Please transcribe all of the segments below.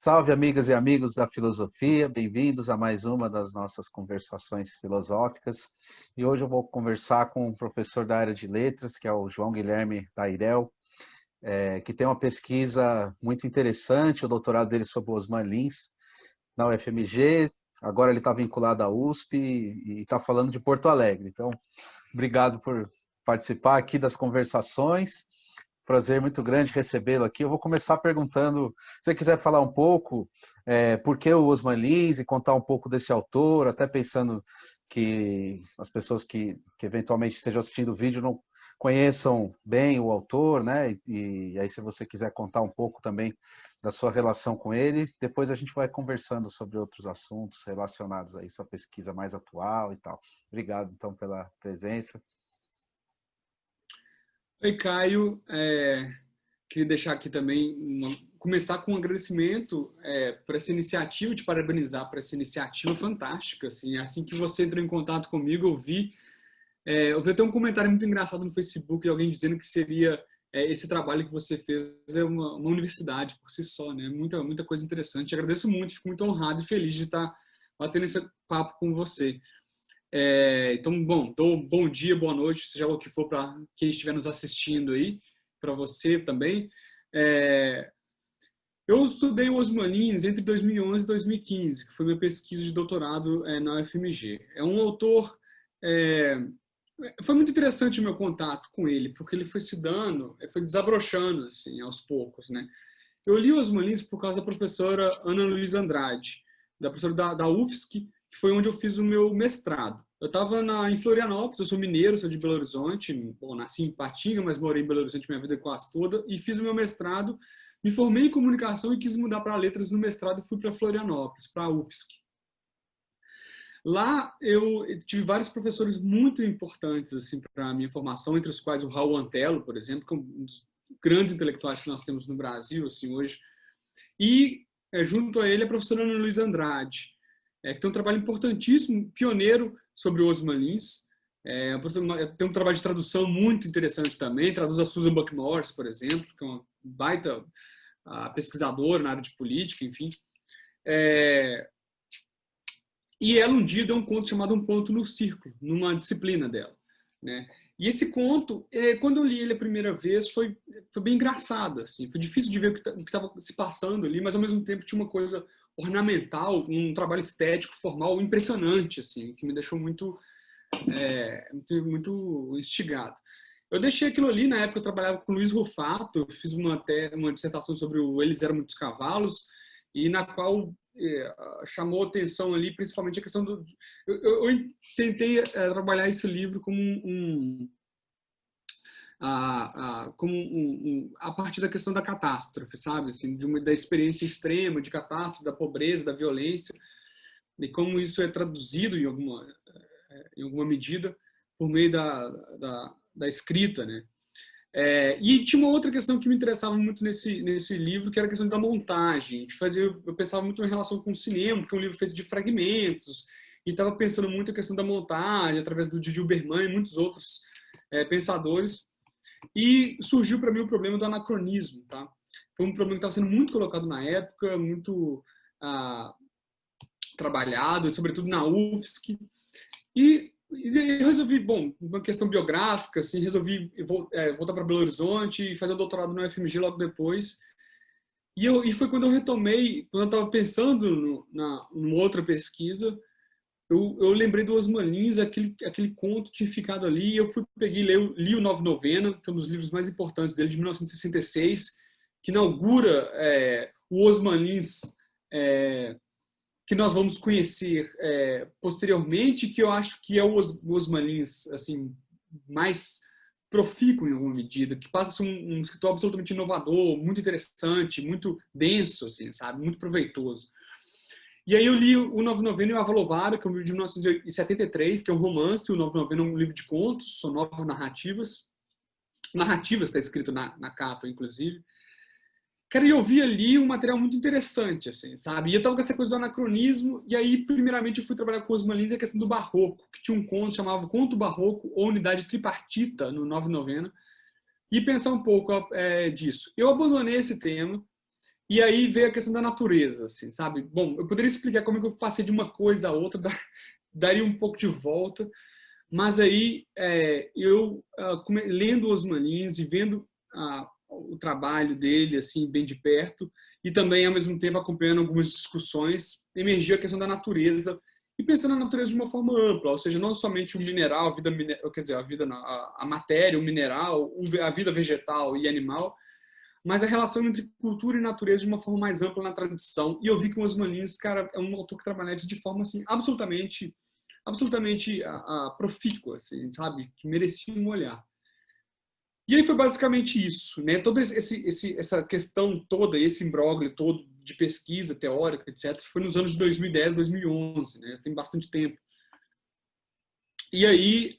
Salve, amigas e amigos da filosofia, bem-vindos a mais uma das nossas conversações filosóficas. E hoje eu vou conversar com um professor da área de letras, que é o João Guilherme Tairel, que tem uma pesquisa muito interessante, o doutorado dele sobre o Osman Lins, na UFMG. Agora ele está vinculado à USP e está falando de Porto Alegre. Então, obrigado por participar aqui das conversações. Prazer muito grande recebê-lo aqui. Eu vou começar perguntando, se você quiser falar um pouco, por que o Osman Lins e contar um pouco desse autor, até pensando que as pessoas que eventualmente estejam assistindo o vídeo não conheçam bem o autor, né? E aí, se você quiser contar um pouco também da sua relação com ele, depois a gente vai conversando sobre outros assuntos relacionados a isso, a pesquisa mais atual e tal. Obrigado, então, pela presença. Oi, Caio. Queria deixar aqui também, começar com um agradecimento por essa iniciativa, te parabenizar por essa iniciativa fantástica. Assim que você entrou em contato comigo, eu vi até um comentário muito engraçado no Facebook de alguém dizendo que seria esse trabalho que você fez é uma universidade por si só, né? Muita coisa interessante. Te agradeço muito, fico muito honrado e feliz de estar batendo esse papo com você. Então, dou bom dia, boa noite, seja o que for para quem estiver nos assistindo aí, para você também. Eu estudei o Osman Lins entre 2011 e 2015, que foi minha pesquisa de doutorado na UFMG. É um autor... foi muito interessante o meu contato com ele, porque ele foi se dando, foi desabrochando assim, aos poucos, né? Eu li o Osman Lins por causa da professora Ana Luísa Andrade, da professora da UFSC, que foi onde eu fiz o meu mestrado. Eu estava em Florianópolis, eu sou mineiro, sou de Belo Horizonte, bom, nasci em Patinga, mas morei em Belo Horizonte minha vida quase toda, e fiz o meu mestrado, me formei em comunicação e quis mudar para letras no mestrado e fui para Florianópolis, para a UFSC. Lá eu tive vários professores muito importantes assim, para a minha formação, entre os quais o Raul Antelo, por exemplo, que é um dos grandes intelectuais que nós temos no Brasil assim, hoje. E junto a ele a professora Ana Luísa Andrade, que tem um trabalho importantíssimo, pioneiro sobre o Osman Lins. Tem um trabalho de tradução muito interessante também, traduz a Susan Buck-Morss, por exemplo, que é uma baita pesquisadora na área de política, enfim. E ela um dia deu um conto chamado Um Ponto no Círculo, numa disciplina dela, né? E esse conto, quando eu li ele a primeira vez, foi bem engraçado, assim. Foi difícil de ver o que estava se passando ali, mas ao mesmo tempo tinha uma coisa ornamental, um trabalho estético, formal, impressionante, assim, que me deixou muito instigado. Eu deixei aquilo ali, na época eu trabalhava com o Luiz Rufato, eu fiz uma dissertação sobre o Eles Eram Muitos Cavalos, e na qual chamou atenção ali, principalmente a questão do... Eu tentei trabalhar esse livro como a partir da questão da catástrofe, sabe? Assim, da experiência extrema de catástrofe, da pobreza, da violência, e como isso é traduzido em alguma medida por meio da escrita, né? E tinha uma outra questão que me interessava muito nesse livro, que era a questão da montagem. Eu pensava muito em relação com o cinema, porque é um livro feito de fragmentos, e estava pensando muito a questão da montagem, através do Didi Uberman e muitos outros pensadores. E surgiu para mim o problema do anacronismo. Tá? Foi um problema que estava sendo muito colocado na época, muito trabalhado, sobretudo na UFSC. E eu resolvi, uma questão biográfica, assim, resolvi voltar para Belo Horizonte e fazer o doutorado no UFMG logo depois. E foi quando eu retomei, quando eu estava pensando numa outra pesquisa, eu lembrei do Osman Lins, aquele conto tinha ficado ali, e eu li o Nove Novena, que é um dos livros mais importantes dele, de 1966, que inaugura o Osman Lins que nós vamos conhecer posteriormente, que eu acho que é o Osman Lins assim, mais profícuo em alguma medida, que passa a ser um escritor absolutamente inovador, muito interessante, muito denso, assim, sabe? Muito proveitoso. E aí eu li o Nove Novena e o Avalovara, que é um livro de 1973, que é um romance, o Nove Novena é um livro de contos, são 9 narrativas. Narrativas está escrito na capa, inclusive. Cara, eu vi ali um material muito interessante, assim, sabe? E eu tava com essa coisa do anacronismo, e aí, primeiramente, eu fui trabalhar com Osman Lins e a questão do barroco, que tinha um conto chamado Conto Barroco ou Unidade Tripartita, no Nove Novena, e pensar um pouco disso. Eu abandonei esse tema E aí veio a questão da natureza, assim, sabe? Bom, eu poderia explicar como é que eu passei de uma coisa a outra, daria um pouco de volta, mas aí eu, lendo Osman Lins e vendo o trabalho dele assim bem de perto, e também, ao mesmo tempo, acompanhando algumas discussões, emergiu a questão da natureza, e pensando na natureza de uma forma ampla, ou seja, não somente o mineral, quer dizer, a matéria, o mineral, a vida vegetal e animal, mas a relação entre cultura e natureza de uma forma mais ampla na tradição. E eu vi que o Osman Lins, cara, é um autor que trabalha isso de forma assim absolutamente profícua, assim, sabe, que merecia um olhar. E aí foi basicamente isso, né? Toda essa questão toda, esse imbróglio todo de pesquisa teórica, etc., foi nos anos de 2010, 2011, né? Tem bastante tempo. E aí,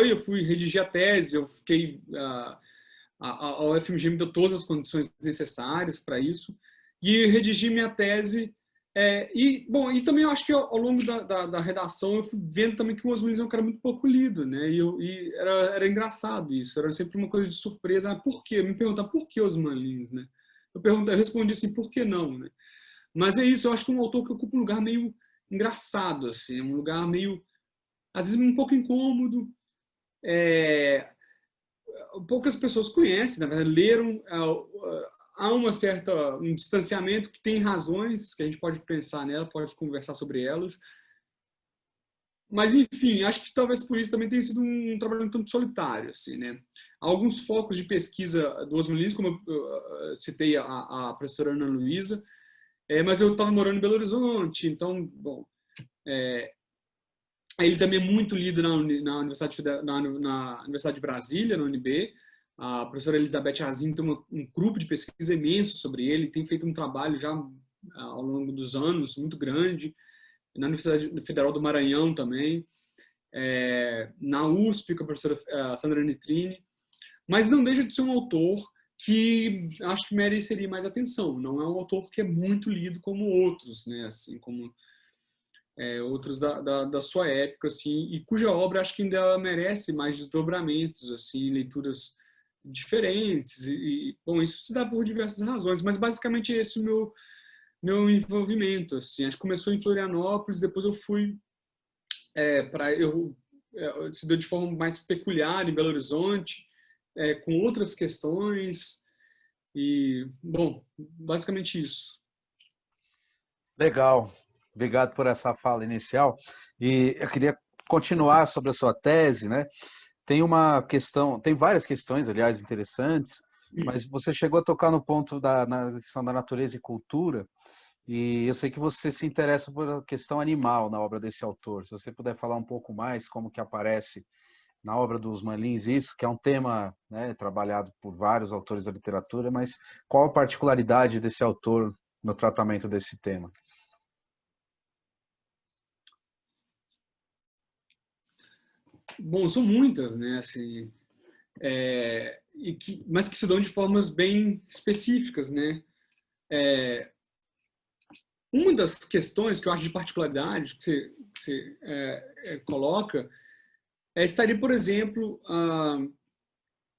eu fui redigir a tese, eu fiquei a UFMG me deu todas as condições necessárias para isso, e redigi minha tese. E também eu acho que ao longo da redação eu fui vendo também que o Osman Lins é um cara muito pouco lido, né? E era engraçado isso, era sempre uma coisa de surpresa. Por quê? Me perguntar por que Osman Lins, né? Eu respondi assim, por que não, né? Mas é isso, eu acho que é um autor que ocupa um lugar meio engraçado, assim, um lugar meio, às vezes, um pouco incômodo. Poucas pessoas conhecem, na verdade, leram. Há um distanciamento que tem razões que a gente pode pensar nela, pode conversar sobre elas. Mas, enfim, acho que talvez por isso também tenha sido um trabalho um tanto solitário, assim, né? Há alguns focos de pesquisa do Osman Lins, como eu citei a professora Ana Luísa, mas eu estava morando em Belo Horizonte, então, bom, ele também é muito lido na Universidade de Brasília, na UNB. A professora Elizabeth Azim tem um grupo de pesquisa imenso sobre ele, tem feito um trabalho já ao longo dos anos muito grande, na Universidade Federal do Maranhão também, na USP, com a professora Sandra Nitrini, mas não deixa de ser um autor que acho que mereceria mais atenção. Não é um autor que é muito lido como outros, né? Assim, como outros da sua época, assim, e cuja obra acho que ainda merece mais desdobramentos, assim, leituras diferentes. Bom, isso se dá por diversas razões, mas basicamente esse é o meu envolvimento, assim. Acho que começou em Florianópolis, depois eu fui se deu de forma mais peculiar em Belo Horizonte, com outras questões, e, bom, basicamente isso. Legal, obrigado por essa fala inicial. E eu queria continuar sobre a sua tese, né? Tem uma questão, tem várias questões, aliás, interessantes, mas você chegou a tocar no ponto na questão da natureza e cultura, e eu sei que você se interessa por a questão animal na obra desse autor. Se você puder falar um pouco mais como que aparece na obra dos Osman Lins isso, que é um tema, né, trabalhado por vários autores da literatura, mas qual a particularidade desse autor no tratamento desse tema? Bom, são muitas, né? Assim, mas que se dão de formas bem específicas, né? Uma das questões que eu acho de particularidade que você coloca estaria, por exemplo,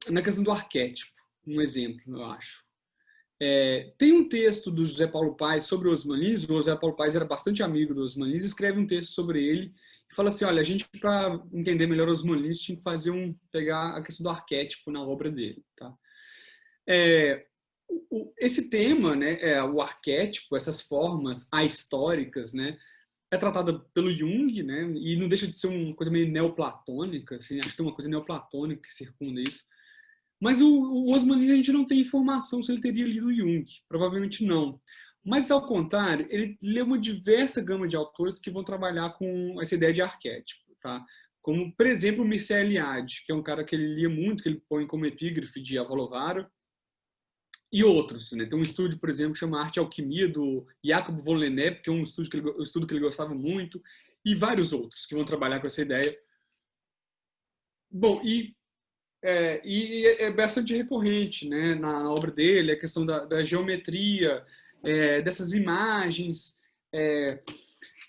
na questão do arquétipo. Um exemplo, eu acho. Tem um texto do José Paulo Paes sobre o Osman Lins. O José Paulo Paes era bastante amigo do Osman Lins, escreve um texto sobre ele e fala assim, olha, a gente, para entender melhor o Osman Lins, tinha que pegar a questão do arquétipo na obra dele. Tá? Esse tema, né, o arquétipo, essas formas ahistóricas, né, é tratada pelo Jung, né, e não deixa de ser uma coisa meio neoplatônica, assim, acho que tem uma coisa neoplatônica que circunda isso. Mas o Osman Lins, a gente não tem informação se ele teria lido Jung, provavelmente não. Mas, ao contrário, ele lê uma diversa gama de autores que vão trabalhar com essa ideia de arquétipo. Tá? Como, por exemplo, o Mircea Eliade, que é um cara que ele lia muito, que ele põe como epígrafe de Avalovaro, e outros. Né? Tem um estúdio, por exemplo, que chama Arte e Alquimia, do Jacob von Lennep, que é um estudo que ele gostava muito, e vários outros que vão trabalhar com essa ideia. Bom, e é bastante recorrente, né, na obra dele, a questão da geometria, dessas imagens.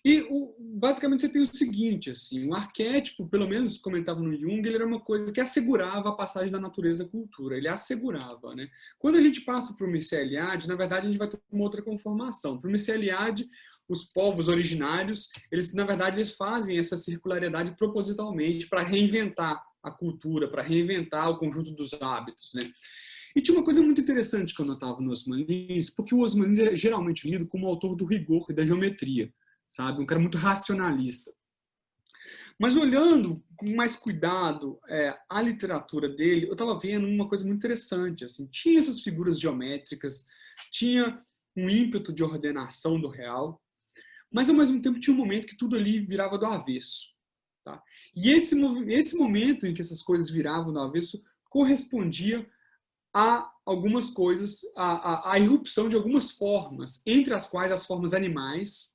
E basicamente você tem o seguinte, assim, o arquétipo, pelo menos comentava no Jung, ele era uma coisa que assegurava a passagem da natureza à cultura, ele assegurava, né? Quando a gente passa para o Mircea Eliade, na verdade a gente vai ter uma outra conformação. Para o Mircea Eliade, os povos originários, eles na verdade eles fazem essa circularidade propositalmente para reinventar a cultura, para reinventar o conjunto dos hábitos, né? E tinha uma coisa muito interessante que eu notava no Osman Lins, porque o Osman Lins é geralmente lido como autor do rigor e da geometria, sabe? Um cara muito racionalista. Mas olhando com mais cuidado a literatura dele, eu estava vendo uma coisa muito interessante. Assim, tinha essas figuras geométricas, tinha um ímpeto de ordenação do real, mas ao mesmo tempo tinha um momento que tudo ali virava do avesso. Tá? E esse momento em que essas coisas viravam do avesso correspondia a algumas coisas, a irrupção de algumas formas, entre as quais as formas animais,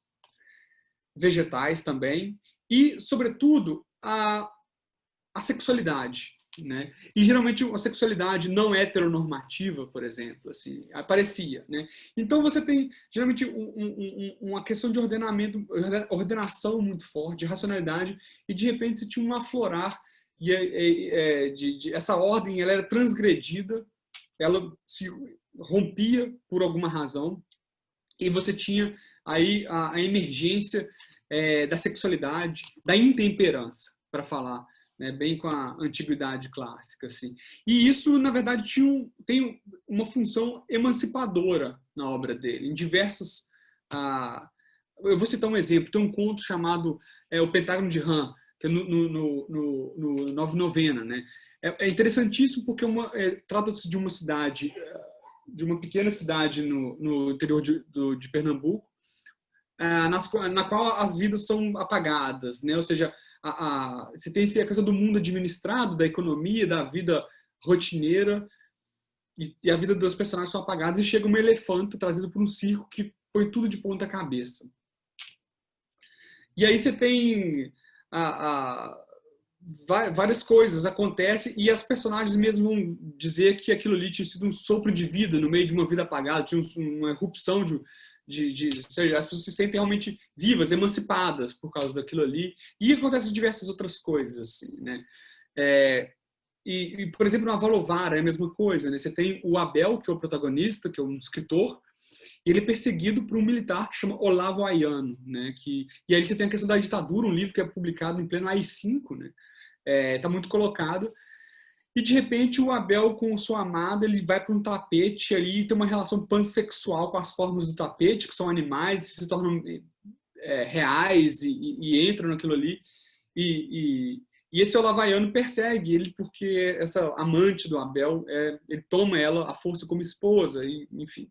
vegetais também, e, sobretudo, a sexualidade. Né? E, geralmente, a sexualidade não heteronormativa, por exemplo, assim, aparecia. Né? Então, você tem, geralmente, uma questão de ordenação muito forte, de racionalidade, e, de repente, você tinha um aflorar, e essa ordem ela era transgredida, ela se rompia por alguma razão, e você tinha aí a emergência da sexualidade, da intemperança, para falar, né, bem com a antiguidade clássica. Assim. E isso, na verdade, tem uma função emancipadora na obra dele, em diversas... eu vou citar um exemplo, tem um conto chamado O Pentágono de Han, que é no Nova Novena, né? É interessantíssimo porque trata-se de uma cidade, de uma pequena cidade no interior de Pernambuco, na qual as vidas são apagadas, né? Ou seja, você tem a questão do mundo administrado, da economia, da vida rotineira, e a vida dos personagens são apagadas, e chega uma elefanta trazida por um circo que põe tudo de ponta cabeça. E aí você tem várias coisas acontecem e as personagens mesmo vão dizer que aquilo ali tinha sido um sopro de vida no meio de uma vida apagada, tinha uma erupção ou seja, as pessoas se sentem realmente vivas, emancipadas por causa daquilo ali, e acontecem diversas outras coisas, assim, né? Por exemplo, no Avalovara é a mesma coisa, né? Você tem o Abel, que é o protagonista, que é um escritor, e ele é perseguido por um militar que chama Olavo Ayano, né? E aí você tem a questão da ditadura, um livro que é publicado em pleno AI-5, né? Tá muito colocado. E de repente o Abel com sua amada, ele vai para um tapete ali e tem uma relação pansexual com as formas do tapete, que são animais, se tornam reais e entram naquilo ali. E esse Olavaiano persegue ele porque essa amante do Abel, ele toma ela à força como esposa, e, enfim.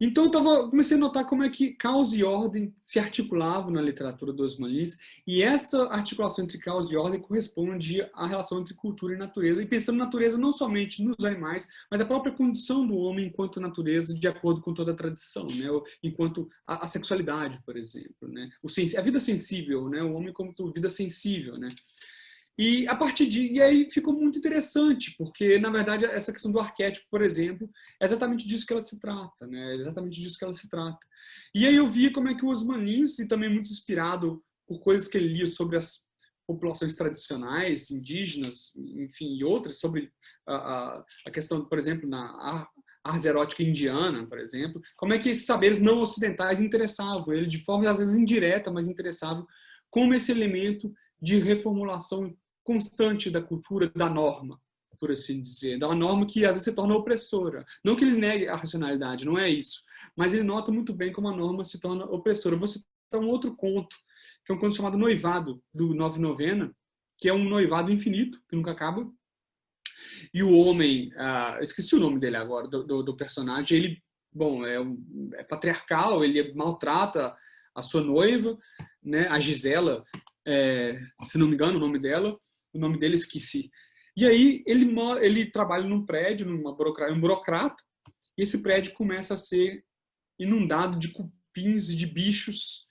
Então eu comecei a notar como é que caos e ordem se articulavam na literatura dos Osman Lins, e essa articulação entre caos e ordem corresponde à relação entre cultura e natureza, e pensando na natureza não somente nos animais, mas a própria condição do homem enquanto natureza, de acordo com toda a tradição, né? Enquanto a sexualidade, por exemplo, né? A vida sensível, né? O homem como vida sensível, né? E a partir e aí ficou muito interessante, porque, na verdade, essa questão do arquétipo, por exemplo, é exatamente disso que ela se trata, né? É exatamente disso que ela se trata. E aí eu vi como é que o Osman Lins, e também muito inspirado por coisas que ele lia sobre as populações tradicionais, indígenas, enfim, e outras, sobre a questão, por exemplo, na ars erótica indiana, por exemplo, como é que esses saberes não ocidentais interessavam ele, de forma, às vezes, indireta, mas interessavam, como esse elemento de reformulação constante da cultura, da norma, por assim dizer. Da norma que às vezes se torna opressora. Não que ele negue a racionalidade, não é isso. Mas ele nota muito bem como a norma se torna opressora. Eu vou citar um outro conto, que é um conto chamado Noivado, do Nova Novena, que é um noivado infinito, que nunca acaba. E o homem, esqueci o nome dele agora, do personagem, ele, bom, é patriarcal, ele maltrata a sua noiva, né, a Gisela, se não me engano o nome dela, o nome dele esqueci. E aí ele trabalha num prédio, um burocrata, e esse prédio começa a ser inundado de cupins e de bichos,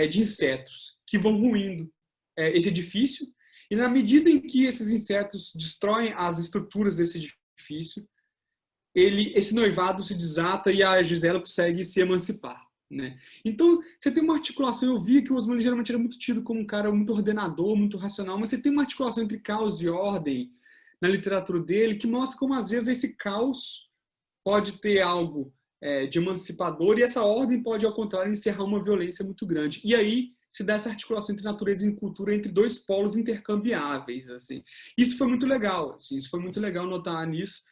de insetos, que vão ruindo esse edifício, e na medida em que esses insetos destroem as estruturas desse edifício, esse noivado se desata e a Gisela consegue se emancipar. né? Então, você tem uma articulação, eu via que o Osman geralmente era muito tido como um cara muito ordenador, muito racional, mas você tem uma articulação entre caos e ordem na literatura dele que mostra como, às vezes, esse caos pode ter algo de emancipador e essa ordem pode, ao contrário, encerrar uma violência muito grande. E aí se dá essa articulação entre natureza e cultura entre dois polos intercambiáveis, assim. Isso foi muito legal, assim, isso foi muito legal notar nisso,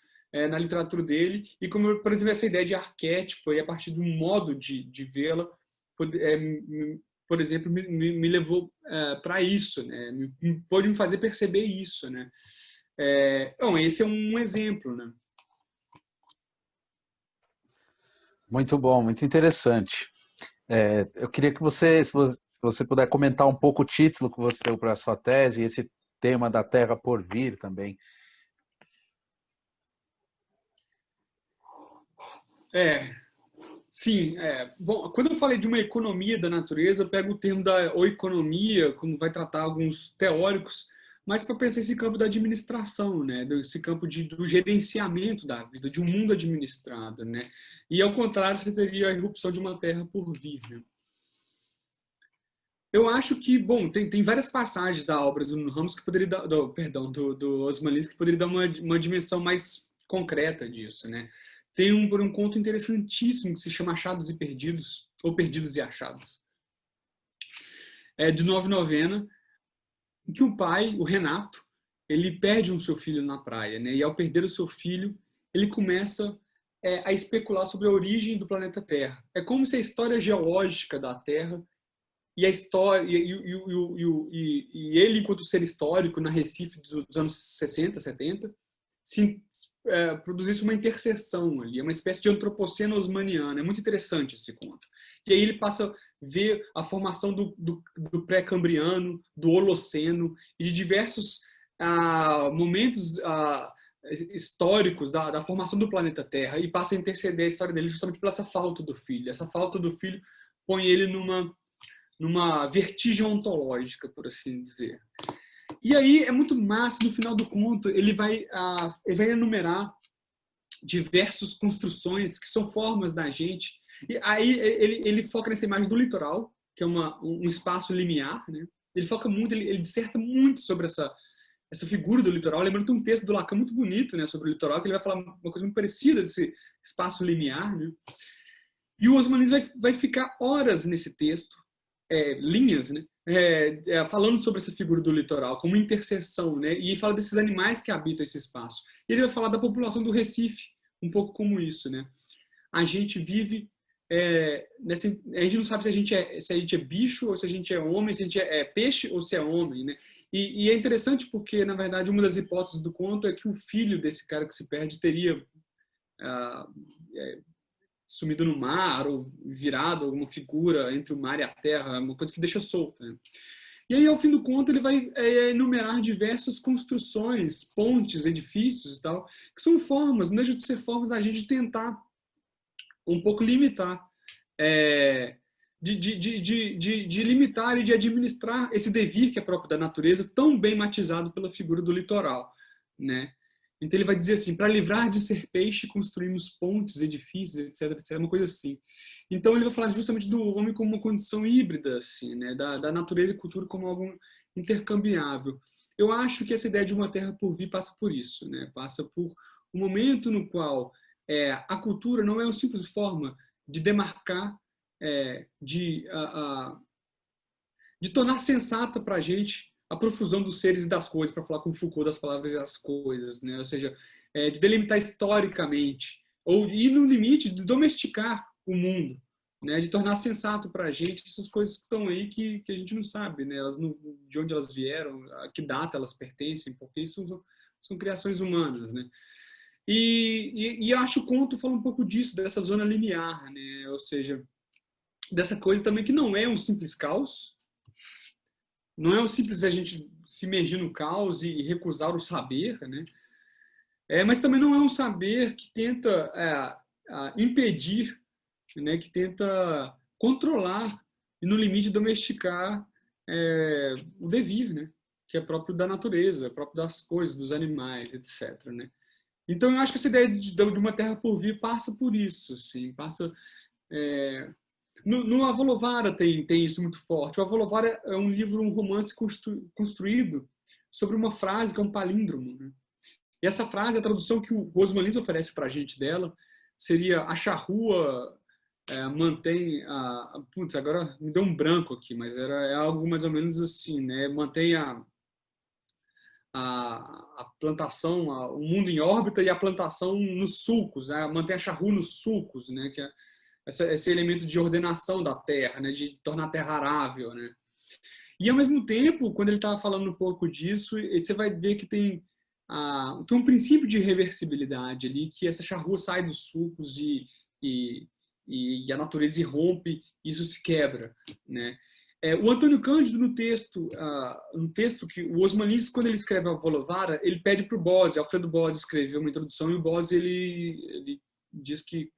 na literatura dele, e como, por exemplo, essa ideia de arquétipo, e a partir de um modo de vê-la, por exemplo, me levou para isso, né? Pôde me fazer perceber isso, né? Bom, esse é um exemplo, né? Muito bom, muito interessante. Eu queria que você, se você puder comentar um pouco o título que você deu para a sua tese e esse tema da Terra por vir também. Sim. Bom, quando eu falei de uma economia da natureza, eu pego o termo da oeconomia, como vai tratar alguns teóricos, mas para pensar esse campo da administração, né? Esse campo do gerenciamento da vida, de um mundo administrado, né? E ao contrário, você teria a irrupção de uma terra por vir, né? Eu acho que, bom, tem várias passagens da obra do Ramos que poderia dar, do Osman Lins que poderia dar uma dimensão mais concreta disso, né? Tem um conto interessantíssimo que se chama Achados e Perdidos, ou Perdidos e Achados. De nove novena, em que o pai, o Renato, ele perde seu filho na praia, né? E ao perder o seu filho, ele começa a especular sobre a origem do planeta Terra. É como se a história geológica da Terra e a história e ele, enquanto ser histórico na Recife dos anos 60, 70, produzisse uma interseção ali, é uma espécie de antropoceno osmaniano. É muito interessante esse conto. E aí ele passa a ver a formação do pré-cambriano, do Holoceno e de diversos momentos históricos da formação do planeta Terra, e passa a interceder a história dele justamente pela essa falta do filho. Essa falta do filho põe ele numa vertigem ontológica, por assim dizer. E aí é muito massa, no final do conto, ele vai enumerar diversas construções que são formas da gente. E aí ele foca nessa imagem do litoral, que é um espaço limiar, né? Ele foca muito, ele disserta muito sobre essa figura do litoral. Lembrando que tem um texto do Lacan muito bonito, né, sobre o litoral, que ele vai falar uma coisa muito parecida desse espaço limiar, né? E o Osman Lins vai ficar horas nesse texto, linhas, né? Falando sobre essa figura do litoral, como interseção, né? E fala desses animais que habitam esse espaço. E ele vai falar da população do Recife, um pouco como isso, né? A gente vive a gente não sabe se a gente é bicho ou se a gente é homem, se a gente é peixe ou se é homem, né? E é interessante porque, na verdade, uma das hipóteses do conto é que o filho desse cara que se perde teria sumido no mar ou virado alguma figura entre o mar e a terra, uma coisa que deixa solta, né? E aí, ao fim do conto, ele vai enumerar diversas construções, pontes, edifícios e tal, que são formas, não deixam de ser formas da gente tentar um pouco limitar, de limitar e de administrar esse devir que é próprio da natureza, tão bem matizado pela figura do litoral, né? Então ele vai dizer assim: para livrar de ser peixe, construímos pontes, edifícios, etc, etc, uma coisa assim. Então ele vai falar justamente do homem como uma condição híbrida, assim, né? Da natureza e cultura como algo intercambiável. Eu acho que essa ideia de uma terra por vir passa por isso, né? Passa por um momento no qual a cultura não é uma simples forma de demarcar, de tornar sensata para a gente a profusão dos seres e das coisas, para falar com Foucault das palavras e das coisas, né? Ou seja, de delimitar historicamente, ou ir no limite de domesticar o mundo, né? De tornar sensato para a gente essas coisas que estão aí que a gente não sabe, né? De onde elas vieram, a que data elas pertencem, porque isso são criações humanas, né? E eu acho que o conto fala um pouco disso, dessa zona linear, né? Ou seja, dessa coisa também que não é um simples caos, não é um simples a gente se imergir no caos e recusar o saber, né? Mas também não é um saber que tenta impedir, né? Que tenta controlar e, no limite, domesticar o devir, né? Que é próprio da natureza, próprio das coisas, dos animais, etc, né? Então, eu acho que essa ideia de uma terra por vir passa por isso, assim, passa No Avolovara tem isso muito forte. O Avolovara é um livro, um romance construído sobre uma frase que é um palíndromo, né? E essa frase, a tradução que o Osman Lins oferece para a gente dela, seria a charrua mantém a... Putz, agora me deu um branco aqui, mas é algo mais ou menos assim, né? Mantém a plantação, o mundo em órbita e a plantação nos sulcos, né? Mantém a charrua nos sulcos, né? Que é esse elemento de ordenação da terra, né? De tornar a terra arável, né? E ao mesmo tempo, quando ele estava falando um pouco disso, você vai ver que tem um princípio de reversibilidade ali, que essa charrua sai dos sulcos e, e a natureza irrompe, e isso se quebra, né? O Antônio Cândido, no texto que o Osman Lins, quando ele escreve a Volovara, ele pede para o Bose, Alfredo Bose, escrever uma introdução, e o Bose ele diz que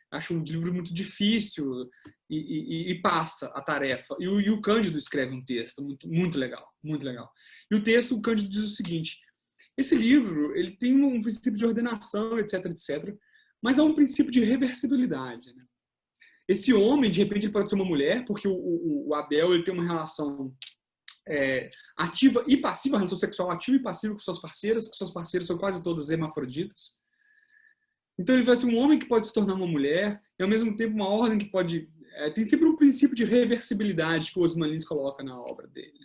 acha um livro muito difícil e passa a tarefa. E o Cândido escreve um texto muito, muito legal, muito legal. E o texto, o Cândido diz o seguinte: esse livro ele tem um princípio de ordenação, etc, etc, mas há um princípio de reversibilidade, né? Esse homem, de repente, ele pode ser uma mulher, porque o Abel ele tem uma relação ativa e passiva, uma relação sexual ativa e passiva com suas parceiras são quase todas hermafroditas. Então ele vai ser um homem que pode se tornar uma mulher, e ao mesmo tempo uma ordem que pode... tem sempre um princípio de reversibilidade que o Osman Lins coloca na obra dele.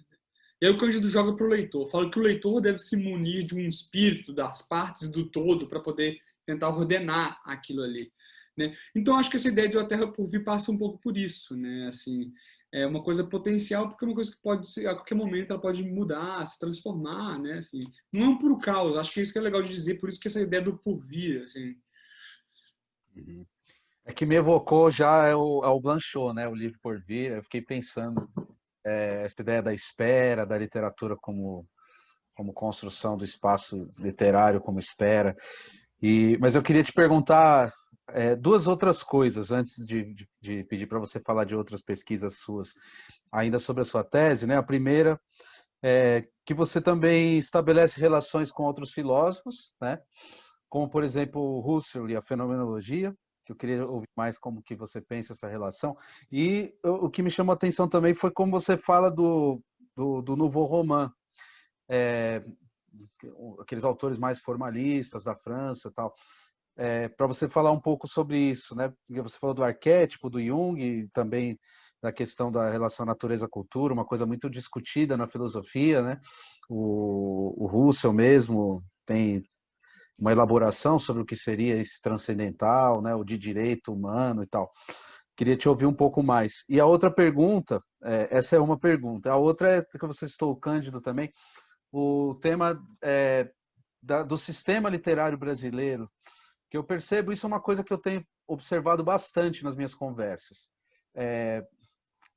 E aí o Cândido joga para o leitor, fala que o leitor deve se munir de um espírito das partes do todo para poder tentar ordenar aquilo ali, né? Então acho que essa ideia de A Terra por Vir passa um pouco por isso, né? Assim, é uma coisa potencial, porque é uma coisa que pode ser, a qualquer momento ela pode mudar, se transformar, né? Assim, não é um puro caos, acho que isso que é legal de dizer, por isso que essa ideia do porvir, assim. Uhum. É que me evocou já o Blanchot, né? O Livro por Vir. Eu fiquei pensando essa ideia da espera, da literatura como construção do espaço literário como espera. Mas eu queria te perguntar duas outras coisas antes de pedir para você falar de outras pesquisas suas, ainda sobre a sua tese, né? A primeira é que você também estabelece relações com outros filósofos, né? Como, por exemplo, o Husserl e a fenomenologia, que eu queria ouvir mais como que você pensa essa relação. E o que me chamou a atenção também foi como você fala do Nouveau Roman, aqueles autores mais formalistas da França e tal. Para você falar um pouco sobre isso, né? Você falou do arquétipo do Jung e também da questão da relação natureza-cultura, uma coisa muito discutida na filosofia, né? O Husserl mesmo tem uma elaboração sobre o que seria esse transcendental, né? O de direito humano e tal. Queria te ouvir um pouco mais. E a outra pergunta, essa é uma pergunta, a outra é que você citou o Cândido também, o tema do sistema literário brasileiro, que eu percebo, isso é uma coisa que eu tenho observado bastante nas minhas conversas.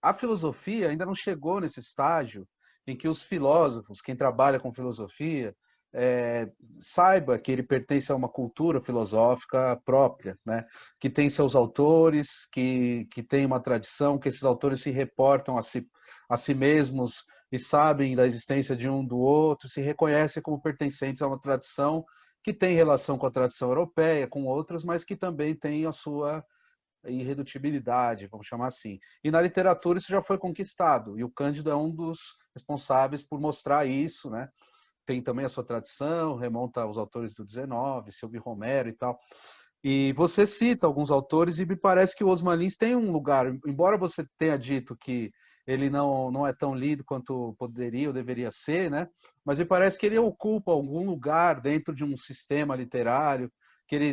A filosofia ainda não chegou nesse estágio em que os filósofos, quem trabalha com filosofia, saiba que ele pertence a uma cultura filosófica própria, né? Que tem seus autores, que tem uma tradição, que esses autores se reportam a si mesmos e sabem da existência de um do outro, se reconhecem como pertencentes a uma tradição que tem relação com a tradição europeia, com outras, mas que também tem a sua irredutibilidade, vamos chamar assim. E na literatura isso já foi conquistado, e o Cândido é um dos responsáveis por mostrar isso, né? Tem também a sua tradição, remonta aos autores do 19, Silvio Romero e tal. E você cita alguns autores e me parece que o Osman Lins tem um lugar, embora você tenha dito que ele não é tão lido quanto poderia ou deveria ser, né? Mas me parece que ele ocupa algum lugar dentro de um sistema literário, que ele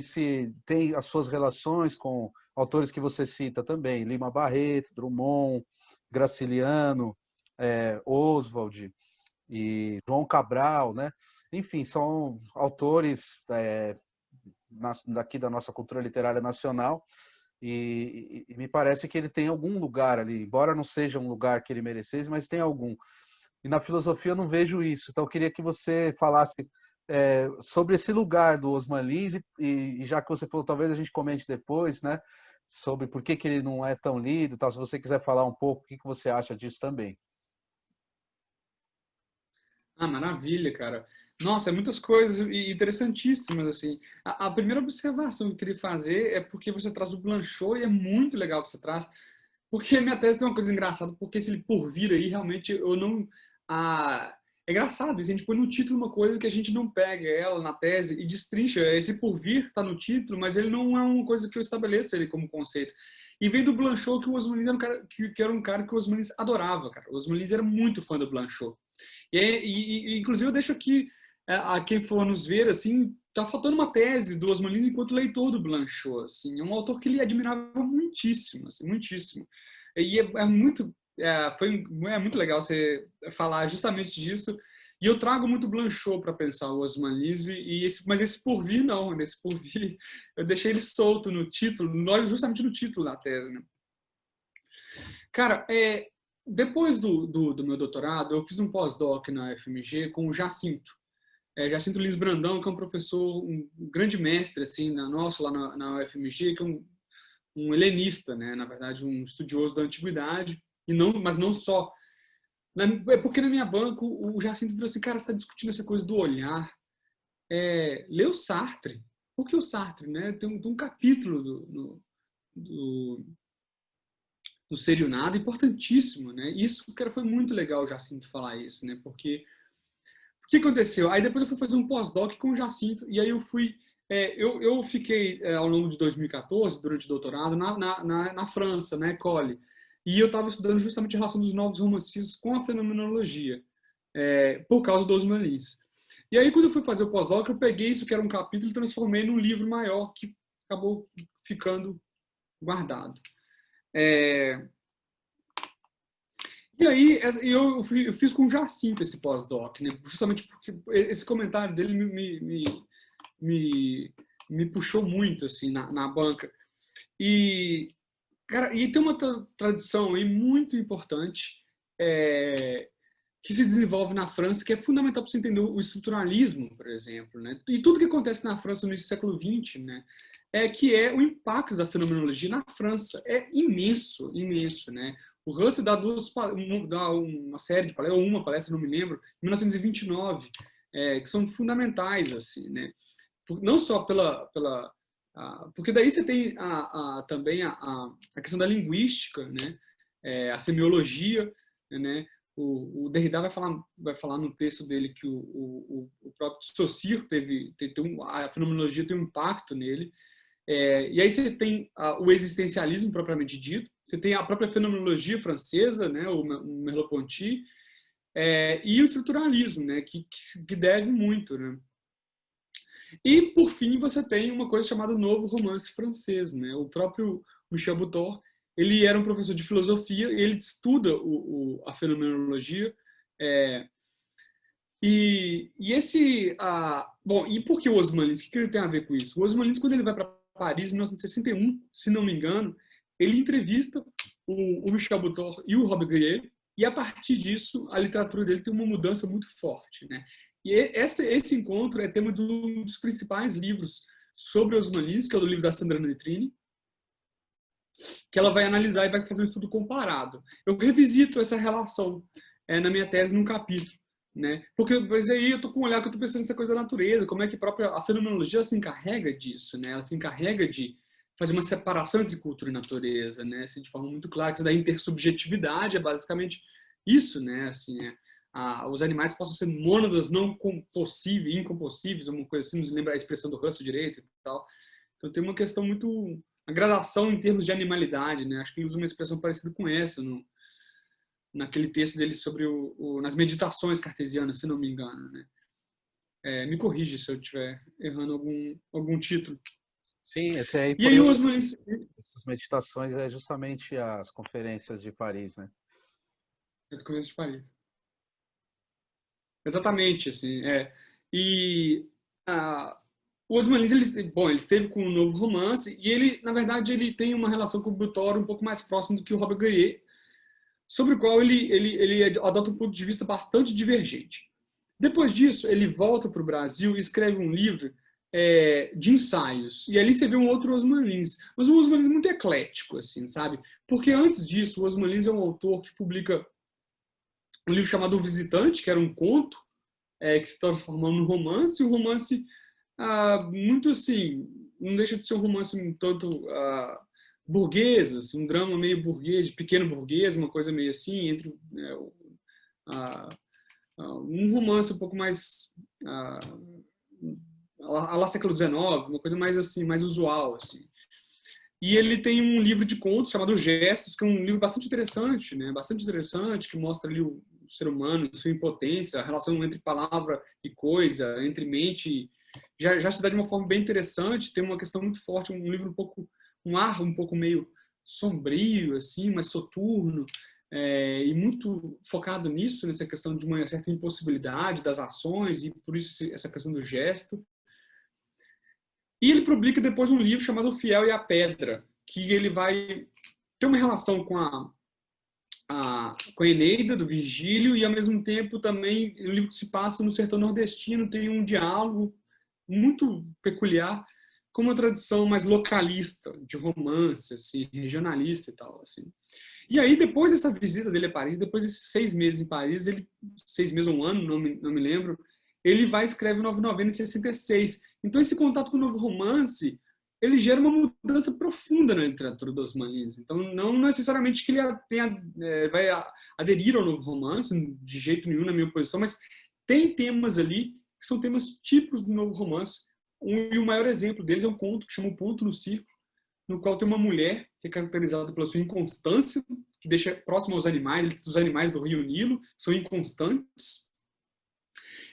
tem as suas relações com autores que você cita também, Lima Barreto, Drummond, Graciliano, Oswald e João Cabral, né? Enfim, são autores daqui da nossa cultura literária nacional e me parece que ele tem algum lugar ali, embora não seja um lugar que ele merecesse, mas tem algum. E na filosofia eu não vejo isso, então eu queria que você falasse sobre esse lugar do Osman Lins e já que você falou, talvez a gente comente depois, né? Sobre por que ele não é tão lido, tal. Se você quiser falar um pouco, o que você acha disso também? Ah, maravilha, cara. Nossa, é muitas coisas interessantíssimas, assim. A primeira observação que eu queria fazer é porque você traz o Blanchot e é muito legal que você traz, Porque a minha tese tem uma coisa engraçada, porque esse porvir aí, realmente, eu não... É engraçado, a gente põe no título uma coisa que a gente não pega ela na tese e destrincha. Esse porvir está no título, mas ele não é uma coisa que eu estabeleço ele como conceito. E vem do Blanchot, que o Osman Lins era um cara que era um cara que o Osman Lins adorava, cara. O Osman Lins era muito fã do Blanchot. Inclusive, eu deixo aqui a quem for nos ver, assim, tá faltando uma tese do Osman Lins enquanto leitor do Blanchot, assim. É um autor que ele admirava muitíssimo, assim, muitíssimo. E é muito legal você falar justamente disso. E eu trago muito Blanchot para pensar o Osman Lins, mas esse porvir não, esse porvir eu deixei ele solto no título, justamente no título da tese, né? Cara, depois do meu doutorado, eu fiz um pós-doc na FMG com o Jacinto. Jacinto Lins Brandão, que é um professor, um grande mestre assim, nosso lá na UFMG, que é um helenista, né? Na verdade, um estudioso da antiguidade, mas não só. É porque na minha banca o Jacinto virou assim, cara, você está discutindo essa coisa do olhar. Lê o Sartre. Por que o Sartre? Né? Tem um capítulo do Ser e o Nada importantíssimo. Né? Isso, cara, foi muito legal o Jacinto falar isso, né? Porque o que aconteceu? Aí depois eu fui fazer um pós-doc com o Jacinto, e aí eu fui... eu fiquei, ao longo de 2014, durante o doutorado, na França, na École. E eu estava estudando justamente a relação dos novos romancistas com a fenomenologia, por causa do Osman Lins. E aí, quando eu fui fazer o pós-doc, eu peguei isso que era um capítulo e transformei num livro maior, que acabou ficando guardado. E aí, eu fiz com o Jacinto esse pós-doc, né? Justamente porque esse comentário dele me puxou muito, assim, na banca. Cara, e tem uma tradição aí muito importante que se desenvolve na França, que é fundamental para você entender o estruturalismo, por exemplo, né? E tudo que acontece na França no início do século XX, né? Que é o impacto da fenomenologia na França. É imenso, imenso, né? O Russell dá uma série de palestras, ou uma palestra, não me lembro, em 1929, que são fundamentais, assim, né? Não só porque daí você tem também a questão da linguística, né? A semiologia, né? O Derrida vai falar no texto dele que o próprio Saussure a fenomenologia tem um impacto nele. E aí você tem o existencialismo propriamente dito, você tem a própria fenomenologia francesa, né? O Merleau-Ponty, e o estruturalismo, né? Que deve muito, né? E, por fim, você tem uma coisa chamada novo romance francês, né? O próprio Michel Butor, ele era um professor de filosofia, ele estuda a fenomenologia. Bom, e por que o Osman Lins? O que ele tem a ver com isso? O Osman Lins, quando ele vai para Paris, em 1961, se não me engano, ele entrevista o Michel Butor e o Robert Grillet, e a partir disso, a literatura dele tem uma mudança muito forte, né? E esse encontro é tema de um dos principais livros sobre Osman Lins, que é o do livro da Sandra Netrini, que ela vai analisar e vai fazer um estudo comparado. Eu revisito essa relação na minha tese num capítulo, né? Porque mas aí eu tô com um olhar que eu tô pensando nessa coisa da natureza, como é que a fenomenologia se encarrega disso, né? Ela se encarrega de fazer uma separação entre cultura e natureza, né? Assim, de forma muito clara, isso da intersubjetividade é basicamente isso, né? Assim, os animais possam ser mônadas não compossíveis, incompossíveis, uma coisa assim, nos lembra a expressão do Russell direito e tal. Então tem uma questão muito... a gradação em termos de animalidade, né? Acho que ele usa uma expressão parecida com essa naquele texto dele sobre nas meditações cartesianas, se não me engano, né? Me corrige se eu estiver errando algum título. Sim, esse aí E aí foi Osman Lins... Essas meditações é justamente as conferências de Paris, né? As conferências de Paris. Exatamente, assim, E o Osman Lins, ele esteve com um novo romance e ele, na verdade, ele tem uma relação com o Butor um pouco mais próximo do que o Robert Grillet, sobre o qual ele adota um ponto de vista bastante divergente. Depois disso, ele volta para o Brasil e escreve um livro de ensaios. E ali você vê um outro Osman Lins. Mas um Osman Lins muito eclético, assim, sabe? Porque antes disso, o Osman Lins é um autor que publica um livro chamado O Visitante, que era um conto, que se transformou num romance. Um romance muito assim, não deixa de ser um romance um tanto burguesa, assim, um drama meio burguês, pequeno burguês, uma coisa meio assim, entre um romance um pouco mais a lá século XIX, uma coisa mais assim, mais usual, assim. E ele tem um livro de contos chamado Gestos, que é um livro bastante interessante, né? Bastante interessante, que mostra ali o ser humano, sua impotência, a relação entre palavra e coisa, entre mente. Já se dá de uma forma bem interessante, tem uma questão muito forte, um livro um ar um pouco meio sombrio, assim, mais soturno, e muito focado nisso, nessa questão de uma certa impossibilidade das ações, e por isso essa questão do gesto. E ele publica depois um livro chamado O Fiel e a Pedra, que ele vai ter uma relação com a Eneida, do Virgílio, e ao mesmo tempo também o livro que se passa no sertão nordestino, tem um diálogo muito peculiar com uma tradição mais localista, de romance, assim, regionalista e tal. Assim. E aí, depois dessa visita dele a Paris, depois desses 6 meses em Paris, 6 meses ou um ano, não me lembro, ele vai e escreve o Nova Novena em 66. Então, esse contato com o novo romance, ele gera uma mudança profunda na literatura do Osman Lins. Então, não necessariamente que ele vai aderir ao novo romance, de jeito nenhum, na minha posição, mas tem temas ali que são temas típicos do novo romance. E o maior exemplo deles é um conto que chama O Ponto no Círculo, no qual tem uma mulher que é caracterizada pela sua inconstância, que deixa próximo aos animais, os animais do rio Nilo são inconstantes,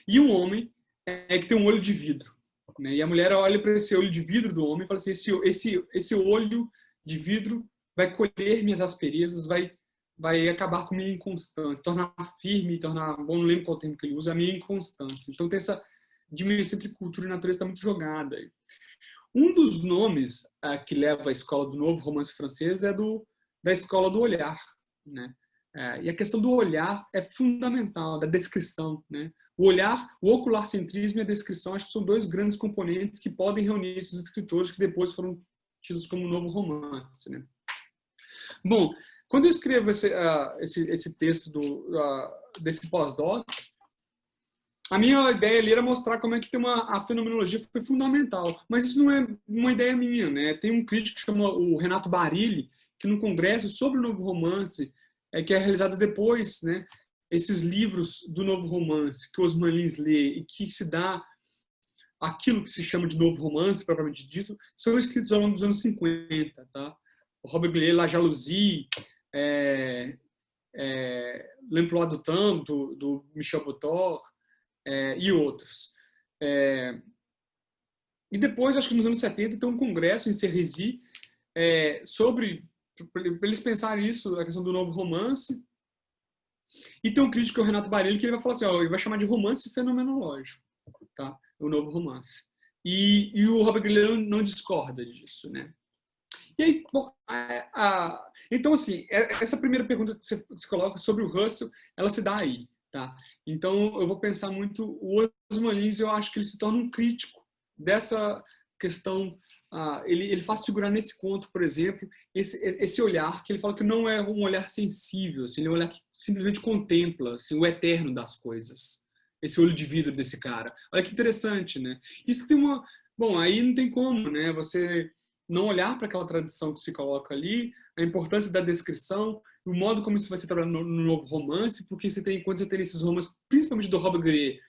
e um homem que tem um olho de vidro. Né? E a mulher olha para esse olho de vidro do homem e fala assim, esse olho de vidro vai colher minhas asperezas, vai acabar com minha inconstância, tornar firme, bom, não lembro qual termo que ele usa, a minha inconstância. Então tem essa dimensão entre cultura e natureza está muito jogada. Um dos nomes que leva à escola do novo romance francês é da escola do olhar. Né? E a questão do olhar é fundamental, da descrição. Né? O olhar, o ocularcentrismo e a descrição, acho que são 2 grandes componentes que podem reunir esses escritores que depois foram tidos como novo romance. Né? Bom, quando eu escrevo esse texto desse pós-doc, a minha ideia ali era mostrar como é que a fenomenologia foi fundamental. Mas isso não é uma ideia minha. Né? Tem um crítico que chama o Renato Barilli, que no congresso sobre o novo romance, que é realizado depois, né, esses livros do novo romance que Osman Lins lê e que se dá aquilo que se chama de novo romance, propriamente dito, são escritos ao longo dos anos 50. Tá? O Robert Brillet, La Jalousie, L'Emploi du Temps, do Michel Butor, e outros. E depois, acho que nos anos 70, tem um congresso em Cerisy para eles pensarem isso, a questão do novo romance. E tem um crítico, que é o Renato Barilli, que ele vai falar assim, ele vai chamar de romance fenomenológico, tá? O novo romance. E o Robert Greene não discorda disso, né? E aí, bom, então, assim, essa primeira pergunta que você coloca sobre o Russell, ela se dá aí, tá? Então, eu vou pensar muito, o Osman Lins, eu acho que ele se torna um crítico dessa questão. Ele faz figurar nesse conto, por exemplo, esse olhar, que ele fala que não é um olhar sensível, assim, ele é um olhar que simplesmente contempla assim, o eterno das coisas. Esse olho de vidro desse cara. Olha que interessante, né? Isso tem uma... Bom, aí não tem como, né? Você não olhar para aquela tradição que se coloca ali, a importância da descrição, o modo como isso vai ser trabalhado no novo romance, porque quando você tem esses romances, principalmente do Robert Greene,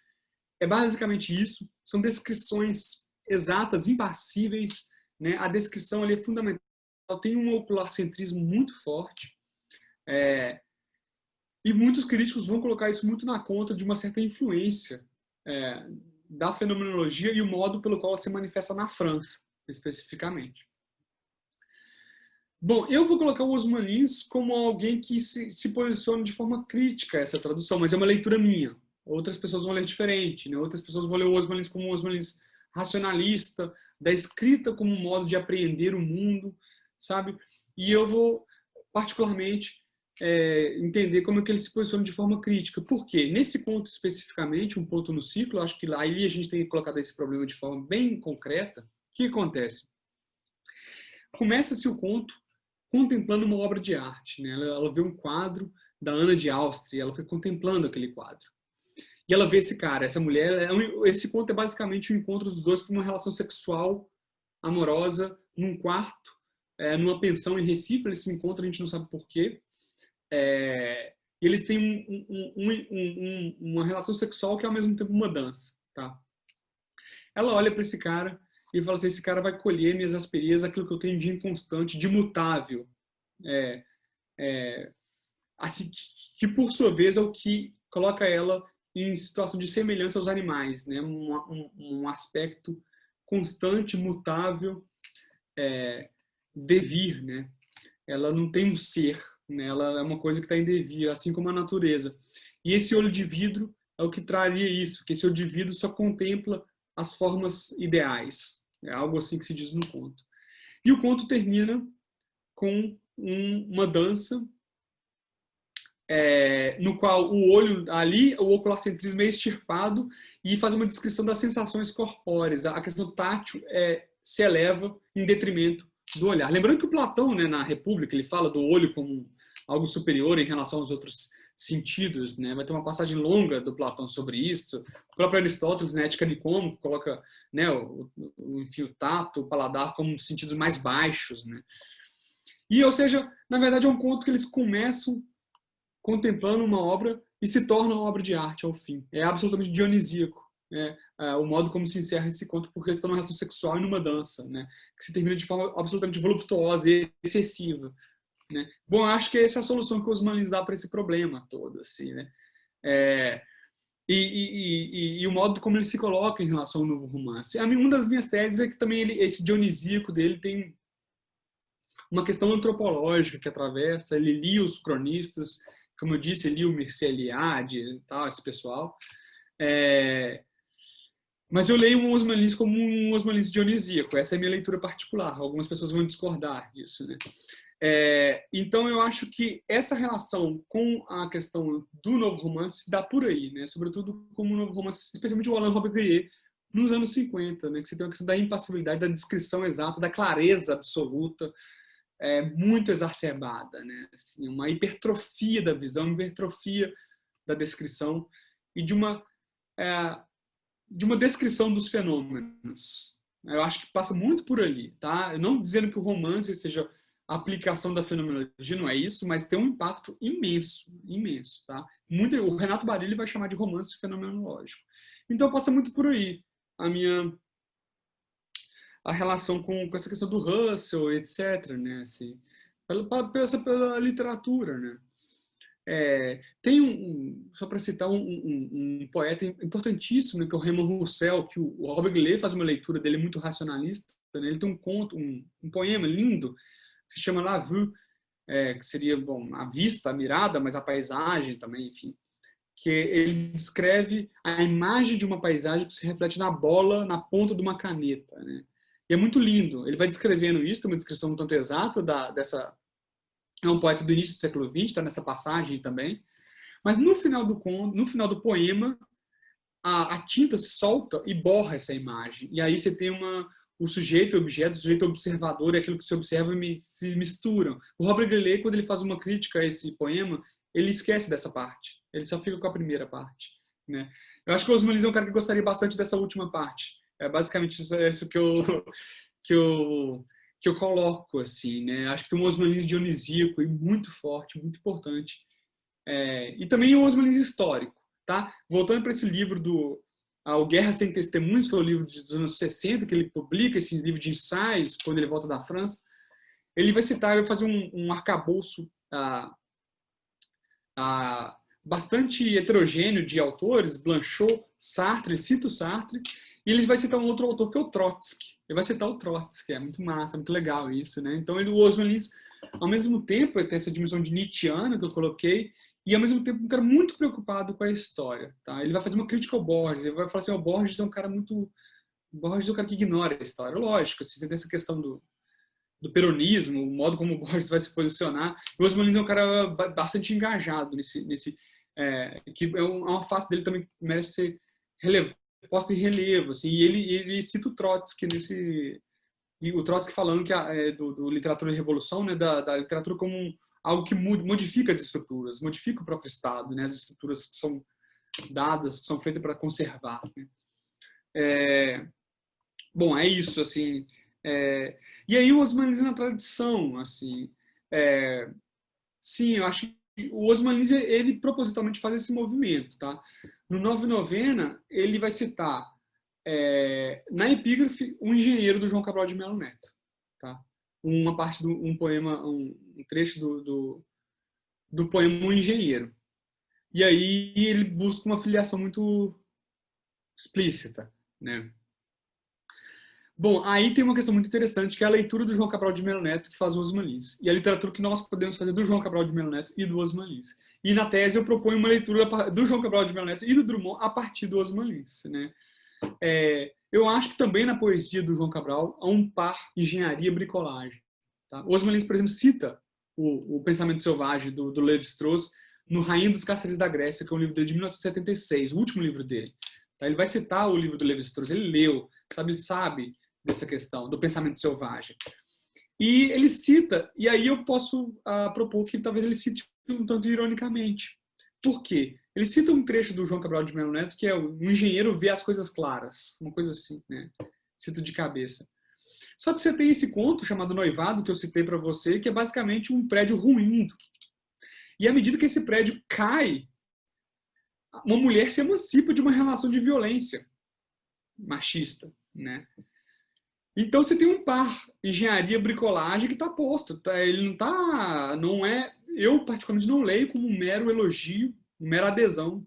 é basicamente isso, são descrições exatas, impassíveis, né? A descrição ali é fundamental, tem um ocularcentrismo muito forte, e muitos críticos vão colocar isso muito na conta de uma certa influência da fenomenologia e o modo pelo qual ela se manifesta na França, especificamente. Bom, eu vou colocar o Osman Lins como alguém que se posiciona de forma crítica a essa tradução, mas é uma leitura minha. Outras pessoas vão ler diferente, né? Outras pessoas vão ler o Osman Lins como um Osman Lins racionalista, da escrita como um modo de apreender o mundo, sabe? E eu vou, particularmente, entender como é que ele se posiciona de forma crítica. Por quê? Nesse ponto especificamente, um ponto no ciclo, acho que lá ali a gente tem que colocar esse problema de forma bem concreta. O que acontece? Começa-se o conto contemplando uma obra de arte. Né? Ela vê um quadro da Ana de Áustria, ela foi contemplando aquele quadro. E ela vê esse cara, essa mulher. Esse conto é basicamente o encontro dos dois por uma relação sexual amorosa num quarto numa pensão em Recife, eles se encontram, a gente não sabe por quê. Eles têm uma relação sexual que é ao mesmo tempo uma dança, tá? Ela olha para esse cara e fala assim, esse cara vai colher minhas asperezas, aquilo que eu tenho de inconstante, de mutável. Assim, que por sua vez é o que coloca ela em situação de semelhança aos animais, né? Um aspecto constante, mutável, devir, né? Ela não tem um ser, né? Ela é uma coisa que está em devir, assim como a natureza. E esse olho de vidro é o que traria isso, que esse olho de vidro só contempla as formas ideais. É algo assim que se diz no conto. E o conto termina com uma dança no qual o olho ali, o oculocentrismo é extirpado e faz uma descrição das sensações corpóreas. A questão tátil se eleva em detrimento do olhar. Lembrando que o Platão, né, na República, ele fala do olho como algo superior em relação aos outros sentidos, né? Vai ter uma passagem longa do Platão sobre isso. O próprio Aristóteles, na Ética Nicômaco, coloca, né, enfim, o tato, o paladar como sentidos mais baixos, né? E, ou seja, na verdade é um conto que eles começam contemplando uma obra e se torna uma obra de arte ao fim. É absolutamente dionisíaco, né? O modo como se encerra esse conto, porque eles estão numa relação sexual e numa dança, né? Que se termina de forma absolutamente voluptuosa e excessiva, né? Bom, eu acho que essa é a solução que o Osman Lins dá para esse problema todo, assim, né? E o modo como ele se coloca em relação ao novo romance. Uma das minhas teses é que também esse dionisíaco dele tem uma questão antropológica que atravessa. Ele lia os cronistas, como eu disse, ele lia o Mircea Eliade e tal, esse pessoal. Mas eu leio o Osman Lins como um Osman Lins dionisíaco. Essa é a minha leitura particular. Algumas pessoas vão discordar disso, né? Então eu acho que essa relação com a questão do novo romance se dá por aí, né? Sobretudo como o novo romance, especialmente o Alain Robbe-Grillet, nos anos 50, né? Que você tem uma questão da impassibilidade, da descrição exata, da clareza absoluta, muito exacerbada, né? Assim, uma hipertrofia da visão, uma hipertrofia da descrição e de uma descrição dos fenômenos. Eu acho que passa muito por ali, tá? Eu não dizendo que o romance seja a aplicação da fenomenologia, não é isso, mas tem um impacto imenso, imenso, tá? O Renato Barilli vai chamar de romance fenomenológico. Então passa muito por aí a relação com essa questão do Russell, etc., né? Assim, pela literatura, né? Tem só para citar um poeta importantíssimo, né, que é o Raymond Roussel, que o Robert Grillet faz uma leitura dele muito racionalista, né? Ele tem um conto, um poema lindo que se chama La Vue, que seria, bom, a vista, a mirada, mas a paisagem também, enfim, que ele descreve a imagem de uma paisagem que se reflete na bola, na ponta de uma caneta, né? E é muito lindo. Ele vai descrevendo isso, tem uma descrição um tanto exata dessa. É um poeta do início do século XX, está nessa passagem também. Mas no final do conto, no final do poema, a tinta se solta e borra essa imagem. E aí você tem o sujeito e o objeto, o sujeito observador e aquilo que se observa se misturam. O Robert Grillet, quando ele faz uma crítica a esse poema, ele esquece dessa parte. Ele só fica com a primeira parte, né? Eu acho que o Osman Lins é um cara que gostaria bastante dessa última parte. É basicamente isso que eu coloco, assim, né? Acho que tem um Osman Lins dionisíaco e muito forte, muito importante. E também um Osman Lins histórico, tá? Voltando para esse livro O Guerra Sem Testemunhos, que é o livro dos anos 60, que ele publica, esse livro de ensaios, quando ele volta da França, ele vai citar, ele vai fazer um arcabouço bastante heterogêneo de autores, Blanchot, Sartre, cita o Sartre, e ele vai citar um outro autor que é o Trotsky. Ele vai citar o Trotsky, é muito massa, muito legal isso, né? Então o Osman Lins, ao mesmo tempo, tem essa dimensão de Nietzscheana que eu coloquei, e ao mesmo tempo um cara muito preocupado com a história, tá? Ele vai fazer uma crítica ao Borges, ele vai falar assim, o Borges é um cara muito... O Borges é um cara que ignora a história, lógico, assim, você tem essa questão do peronismo, o modo como o Borges vai se posicionar. O Osman Lins é um cara bastante engajado que é uma face dele também que merece ser posta em relevo, assim, e ele cita o Trotsky e o Trotsky falando que do literatura e revolução, né, da literatura como algo que modifica as estruturas, modifica o próprio Estado, né, as estruturas que são dadas, que são feitas para conservar, né? Bom, é isso, assim. E aí o Osman Lins na tradição, assim, sim, eu acho que o Osman Lins, ele propositalmente faz esse movimento, tá? No Nove Novena, ele vai citar, na epígrafe, o engenheiro do João Cabral de Melo Neto, tá? Uma parte um poema, um trecho do poema O Engenheiro. E aí ele busca uma filiação muito explícita, né? Bom, aí tem uma questão muito interessante, que é a leitura do João Cabral de Melo Neto, que faz o Osman Lins, e a literatura que nós podemos fazer do João Cabral de Melo Neto e do Osman Lins. E na tese eu proponho uma leitura do João Cabral de Melo Neto e do Drummond a partir do Osman Lins, né? Eu acho que também na poesia do João Cabral há um par engenharia-bricolagem. Tá? O Osman Lins, por exemplo, cita o Pensamento Selvagem do Lévi-Strauss no Rainha dos Cáceres da Grécia, que é um livro dele de 1976, o último livro dele. Tá? Ele vai citar o livro do Lévi-Strauss, ele leu, sabe, ele sabe dessa questão do pensamento selvagem. E ele cita, e aí eu posso propor que talvez ele cite um tanto ironicamente. Por quê? Ele cita um trecho do João Cabral de Melo Neto, que é o engenheiro vê as coisas claras, uma coisa assim, né? Cito de cabeça. Só que você tem esse conto chamado Noivado, que eu citei para você, que é basicamente um prédio ruindo. E à medida que esse prédio cai, uma mulher se emancipa de uma relação de violência machista, né? Então você tem um par engenharia bricolagem que está posto, tá? Ele não é, eu particularmente não leio como um mero elogio, uma mera adesão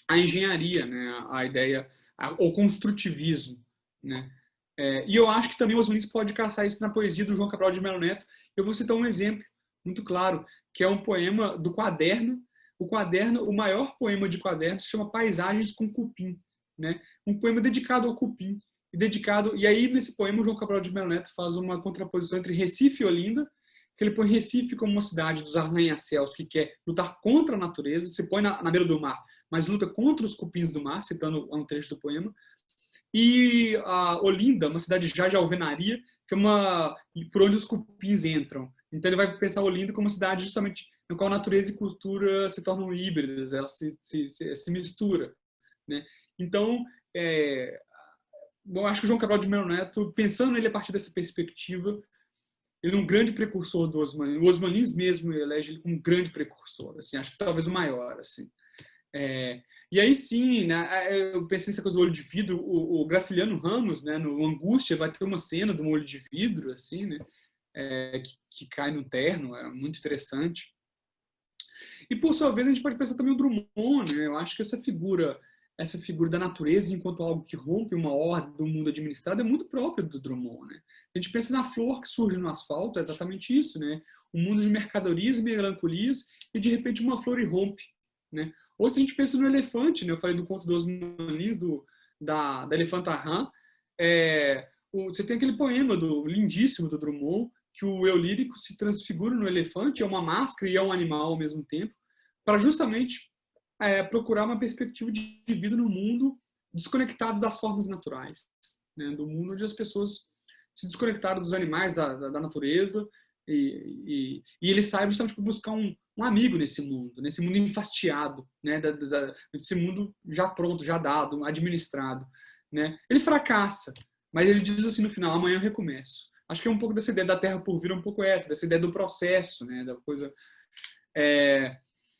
à engenharia, né? A ideia, ao construtivismo, né? E eu acho que também o Osman Lins pode caçar isso na poesia do João Cabral de Melo Neto. Eu vou citar um exemplo muito claro, que é um poema do Quaderno. O Quaderno, o maior poema de Quaderno, se chama Paisagens com Cupim, né? Um poema dedicado ao cupim. E aí, nesse poema, o João Cabral de Melo Neto faz uma contraposição entre Recife e Olinda, que ele põe Recife como uma cidade dos arranha-céus que quer lutar contra a natureza, se põe na beira do mar, mas luta contra os cupins do mar, citando um trecho do poema. E a Olinda, uma cidade já de alvenaria, que é por onde os cupins entram. Então ele vai pensar Olinda como uma cidade justamente na qual natureza e cultura se tornam híbridas, ela se mistura, né? Então, bom, acho que o João Cabral de Melo Neto, pensando nele a partir dessa perspectiva, ele é um grande precursor do Osman. O Osman Lins mesmo elege ele como um grande precursor, assim, acho que talvez o maior, assim. E aí sim, né, eu pensei nessa coisa do olho de vidro, o Graciliano Ramos, né, no Angústia, vai ter uma cena de um olho de vidro, assim, né, que cai no terno, é muito interessante. E por sua vez a gente pode pensar também o Drummond, né, eu acho que essa figura da natureza enquanto algo que rompe uma ordem do mundo administrado é muito próprio do Drummond, né. A gente pensa na flor que surge no asfalto, é exatamente isso, né, um mundo de mercadorias e melancolias e de repente uma flor irrompe, né. Ou se a gente pensa no elefante, né? Eu falei do conto dos Manins, da Elefanta Rã. Você tem aquele poema lindíssimo do Drummond, que o eu lírico se transfigura no elefante, é uma máscara e é um animal ao mesmo tempo, para justamente procurar uma perspectiva de vida no mundo desconectado das formas naturais, né? Do mundo onde as pessoas se desconectaram dos animais, da natureza, e ele sai justamente para buscar um amigo nesse mundo enfastiado, né, desse mundo já pronto, já dado, administrado, né? Ele fracassa, mas ele diz assim no final: amanhã eu recomeço. Acho que é um pouco dessa ideia da terra por vir, um pouco dessa ideia do processo, né, da coisa.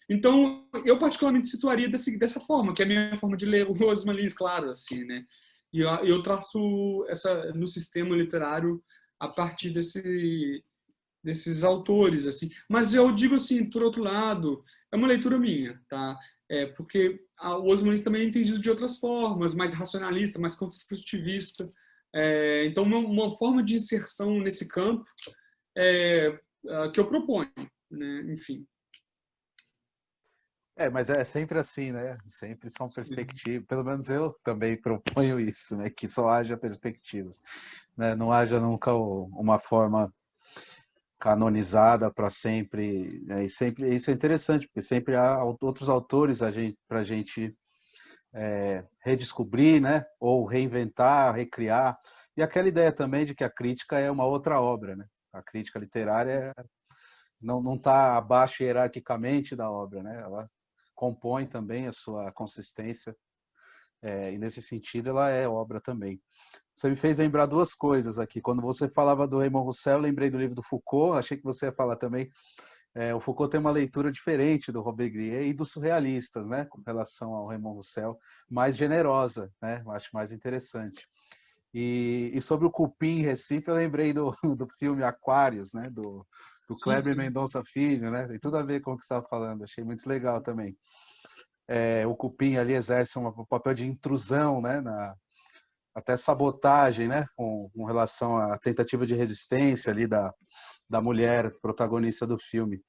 Então, eu particularmente situaria dessa forma, que é a minha forma de ler o Osman Lins, claro, assim, né? E eu traço no sistema literário a partir desses autores, assim. Mas eu digo assim, por outro lado, é uma leitura minha, tá? Porque o Osman Lins também é entendido de outras formas, mais racionalista, mais construtivista. Então, uma forma de inserção nesse campo que eu proponho, né? Enfim. Mas é sempre assim, né? Sempre são perspectivas. Pelo menos eu também proponho isso, né? Que só haja perspectivas, né? Não haja nunca uma forma canonizada para sempre, né? E sempre isso é interessante, porque sempre há outros autores para a gente redescobrir, né? Ou reinventar, recriar. E aquela ideia também de que a crítica é uma outra obra, né? A crítica literária não está abaixo hierarquicamente da obra, né? Ela compõe também a sua consistência E nesse sentido ela é obra também. Você me fez lembrar duas coisas aqui. Quando você falava do Raymond Roussel, eu lembrei do livro do Foucault, achei que você ia falar também. O Foucault tem uma leitura diferente do Robespierre e dos surrealistas, né, com relação ao Raymond Roussel, mais generosa, né, eu acho mais interessante. E sobre o cupim em Recife, eu lembrei do filme Aquários, né, do Kleber Mendonça Filho, né, tem tudo a ver com o que você estava falando, achei muito legal também. O cupim ali exerce um papel de intrusão, né, até sabotagem, né, com relação à tentativa de resistência ali da mulher protagonista do filme.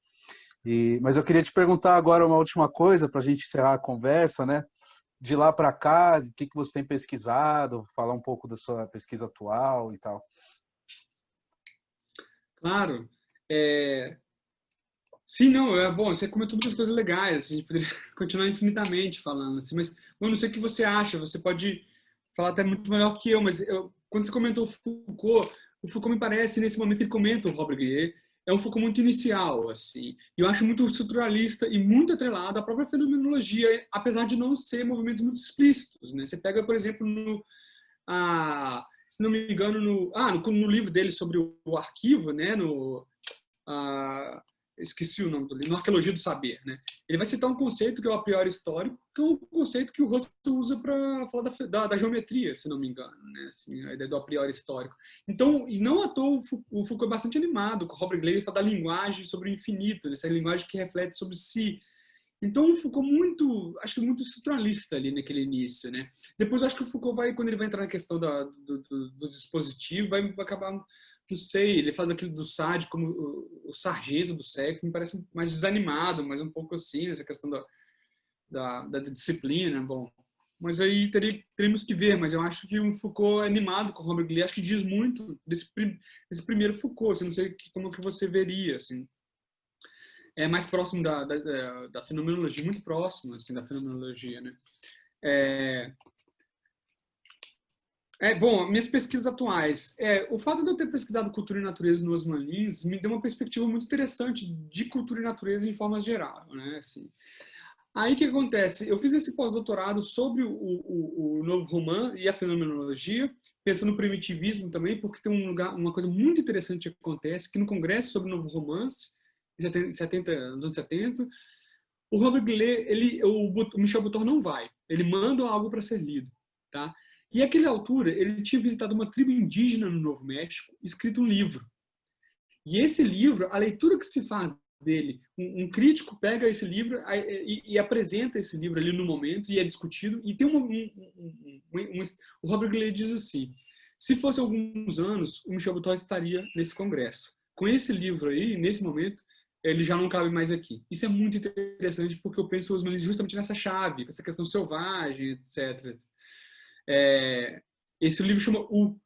Mas eu queria te perguntar agora uma última coisa para a gente encerrar a conversa, né? De lá para cá, o que você tem pesquisado? Falar um pouco da sua pesquisa atual e tal. Claro. Sim, não, bom, você comentou muitas coisas legais, assim, a gente poderia continuar infinitamente falando, assim, mas eu não sei o que você acha, você pode falar até muito melhor que eu, mas quando você comentou o Foucault me parece, nesse momento ele comenta o Robert Guillet, é um Foucault muito inicial, assim, e eu acho muito estruturalista e muito atrelado à própria fenomenologia, apesar de não ser movimentos muito explícitos, né? Você pega, por exemplo, se não me engano, no livro dele sobre o arquivo, né, esqueci o nome do livro, no Arqueologia do Saber, né? Ele vai citar um conceito que é o a priori histórico, que é um conceito que o Russell usa para falar da geometria, se não me engano, né? Assim, a ideia do a priori histórico. Então, e não à toa, o Foucault é bastante animado, com o Robert Gleig fala da linguagem sobre o infinito, né? Essa linguagem que reflete sobre si. Então, o Foucault acho que muito estruturalista ali naquele início, né? Depois, acho que o Foucault quando ele vai entrar na questão do dispositivo, vai acabar, não sei, ele fala daquilo do Sade como o sargento do sexo, me parece mais desanimado, mas um pouco assim, essa questão da disciplina, bom. Mas aí teríamos que ver, mas eu acho que o Foucault é animado com o Robert Gleig, acho que diz muito desse primeiro Foucault, assim, não sei como que você veria, assim. É mais próximo da fenomenologia, muito próximo assim, da fenomenologia, né? Bom, minhas pesquisas atuais. O fato de eu ter pesquisado cultura e natureza no Osman Lins me deu uma perspectiva muito interessante de cultura e natureza em forma geral, né? Assim, aí o que acontece? Eu fiz esse pós-doutorado sobre o novo romance e a fenomenologia, pensando no primitivismo também, porque tem uma coisa muito interessante que acontece, que no Congresso sobre o Novo Romance, nos anos 70, o Robert Gillet, o Michel Butor não vai. Ele manda algo para ser lido. Tá? E àquela altura, ele tinha visitado uma tribo indígena no Novo México, escrito um livro. E esse livro, a leitura que se faz dele, um crítico pega esse livro e apresenta esse livro ali no momento e é discutido. E tem o Robert Gillet diz assim: se fosse alguns anos, o Michel Butor estaria nesse congresso. Com esse livro aí, nesse momento, ele já não cabe mais aqui. Isso é muito interessante porque eu penso os manis justamente nessa chave, essa questão selvagem, etc. Esse livro chama o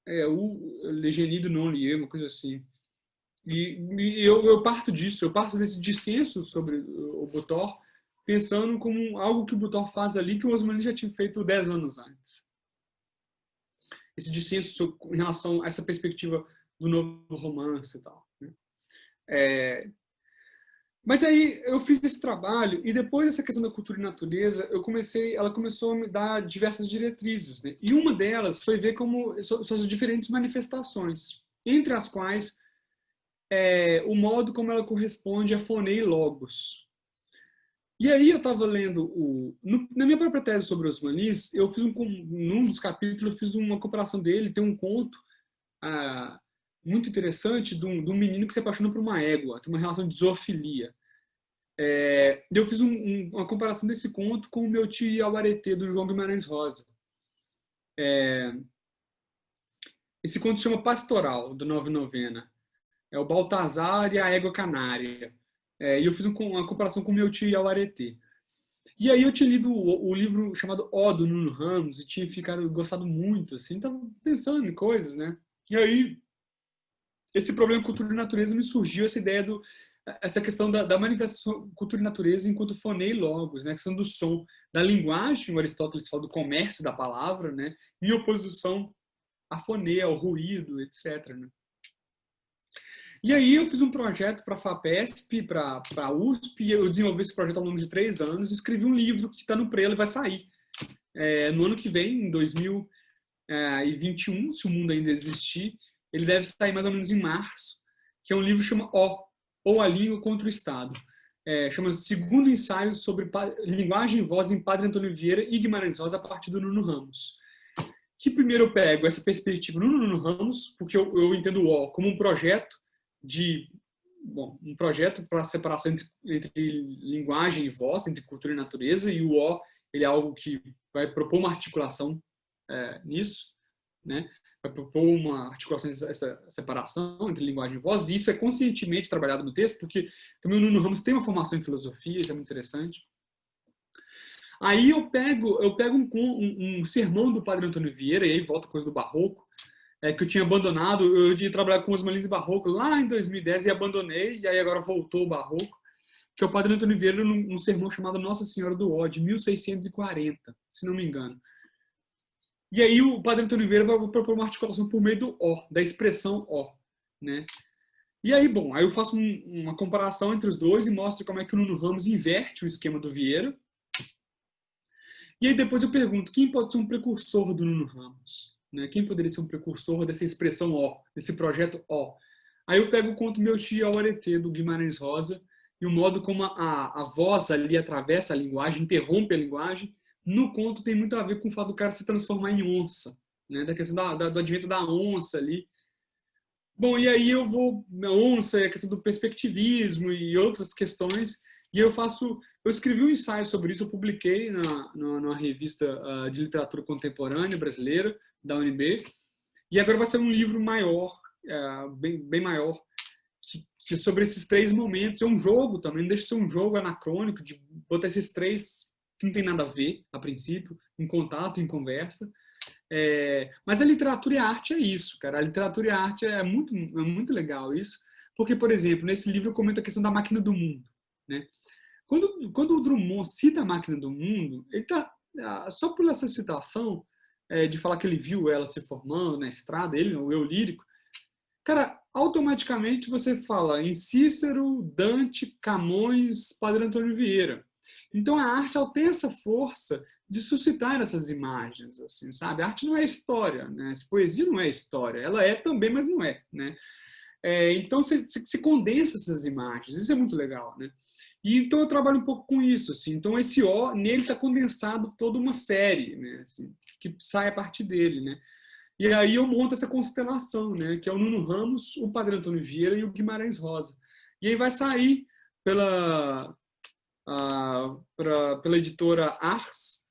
Le Génie du non-lieu, uma coisa assim. E eu parto disso, eu parto desse dissenso sobre o Butor, pensando como algo que o Butor faz ali que o Osman já tinha feito 10 anos antes. Esse dissenso em relação a essa perspectiva do novo romance e tal. Né? Mas aí eu fiz esse trabalho e depois dessa questão da cultura e natureza, ela começou a me dar diversas diretrizes. Né? E uma delas foi ver como são as diferentes manifestações, entre as quais o modo como ela corresponde a Foné e Logos. E aí eu estava lendo na minha própria tese sobre Osman Lins, eu fiz num dos capítulos eu fiz uma comparação dele, tem um conto muito interessante de um menino que se apaixona por uma égua, tem uma relação de zoofilia. Eu fiz uma comparação desse conto com o Meu Tio Iauaretê, do João Guimarães Rosa. Esse conto se chama Pastoral, do Nova Novena. É o Baltazar e a Égua Canária. E eu fiz uma comparação com o Meu Tio Iauaretê. E aí eu tinha lido o livro chamado O, do Nuno Ramos, e tinha gostado muito, assim, estava pensando em coisas, né? E aí, esse problema cultura e natureza me surgiu, essa questão da manifestação cultura e natureza enquanto foné e logos, né? A questão do som, da linguagem, o Aristóteles fala do comércio da palavra, né? Em oposição à foné, ao ruído, etc. Né? E aí eu fiz um projeto para a FAPESP, para a USP, e eu desenvolvi esse projeto ao longo de 3 anos, escrevi um livro que está no Prelo e vai sair no ano que vem, em 2021, se o mundo ainda existir. Ele deve sair mais ou menos em março, que é um livro que chama ou a Língua contra o Estado. Chama-se Segundo Ensaio sobre Linguagem e Voz em Padre Antônio Vieira e Guimarães Rosa, a partir do Nuno Ramos. Que primeiro eu pego essa perspectiva no Nuno Ramos, porque eu entendo o O como um projeto um projeto para a separação entre linguagem e voz, entre cultura e natureza, e o O ele é algo que vai propor uma articulação nisso, né? Vai propor uma articulação, essa separação entre linguagem e voz, e isso é conscientemente trabalhado no texto, porque também o Nuno Ramos tem uma formação em filosofia, isso é muito interessante. Aí eu pego um sermão do Padre Antônio Vieira, e aí volta a coisa do barroco, que eu tinha abandonado. Eu ia trabalhar com os Malins Barroco lá em 2010 e abandonei, e aí agora voltou o barroco, que é o Padre Antônio Vieira num sermão chamado Nossa Senhora do Ó, de 1640, se não me engano. E aí o Padre Antônio Vieira vai propor uma articulação por meio do O, da expressão O, né? E aí, aí eu faço uma comparação entre os dois e mostro como é que o Nuno Ramos inverte o esquema do Vieira. E aí depois eu pergunto, quem pode ser um precursor do Nuno Ramos? Né? Quem poderia ser um precursor dessa expressão O, desse projeto O? Aí eu pego o conto Meu Tio ao Aretê, do Guimarães Rosa, e o modo como a voz ali atravessa a linguagem, interrompe a linguagem. No conto tem muito a ver com o fato do cara se transformar em onça, né? Da questão do advento da onça ali. Bom, e aí eu vou na onça, a questão do perspectivismo e outras questões, e eu escrevi um ensaio sobre isso, eu publiquei numa revista de literatura contemporânea brasileira, da UNB, e agora vai ser um livro maior, bem maior, que sobre esses 3 momentos. É um jogo também, não deixa de ser um jogo anacrônico, de botar esses 3 que não tem nada a ver, a princípio, em contato, em conversa. Mas a literatura e a arte é isso, cara. A literatura e a arte é muito legal isso, porque, por exemplo, nesse livro eu comento a questão da máquina do mundo, né? Quando o Drummond cita a máquina do mundo, ele tá só por essa citação de falar que ele viu ela se formando na estrada, ele, o eu lírico, cara, automaticamente você fala em Cícero, Dante, Camões, Padre Antônio Vieira. Então a arte ela tem essa força de suscitar essas imagens, assim, sabe? A arte não é história, né? A poesia não é história, ela é também, mas não é, né? Então você condensa essas imagens, isso é muito legal, né? E então eu trabalho um pouco com isso, assim. Então esse O, nele está condensado toda uma série, né? Assim, que sai a partir dele, né? E aí eu monto essa constelação, né? Que é o Nuno Ramos, o Padre Antônio Vieira e o Guimarães Rosa. E aí vai sair pela editora Ars,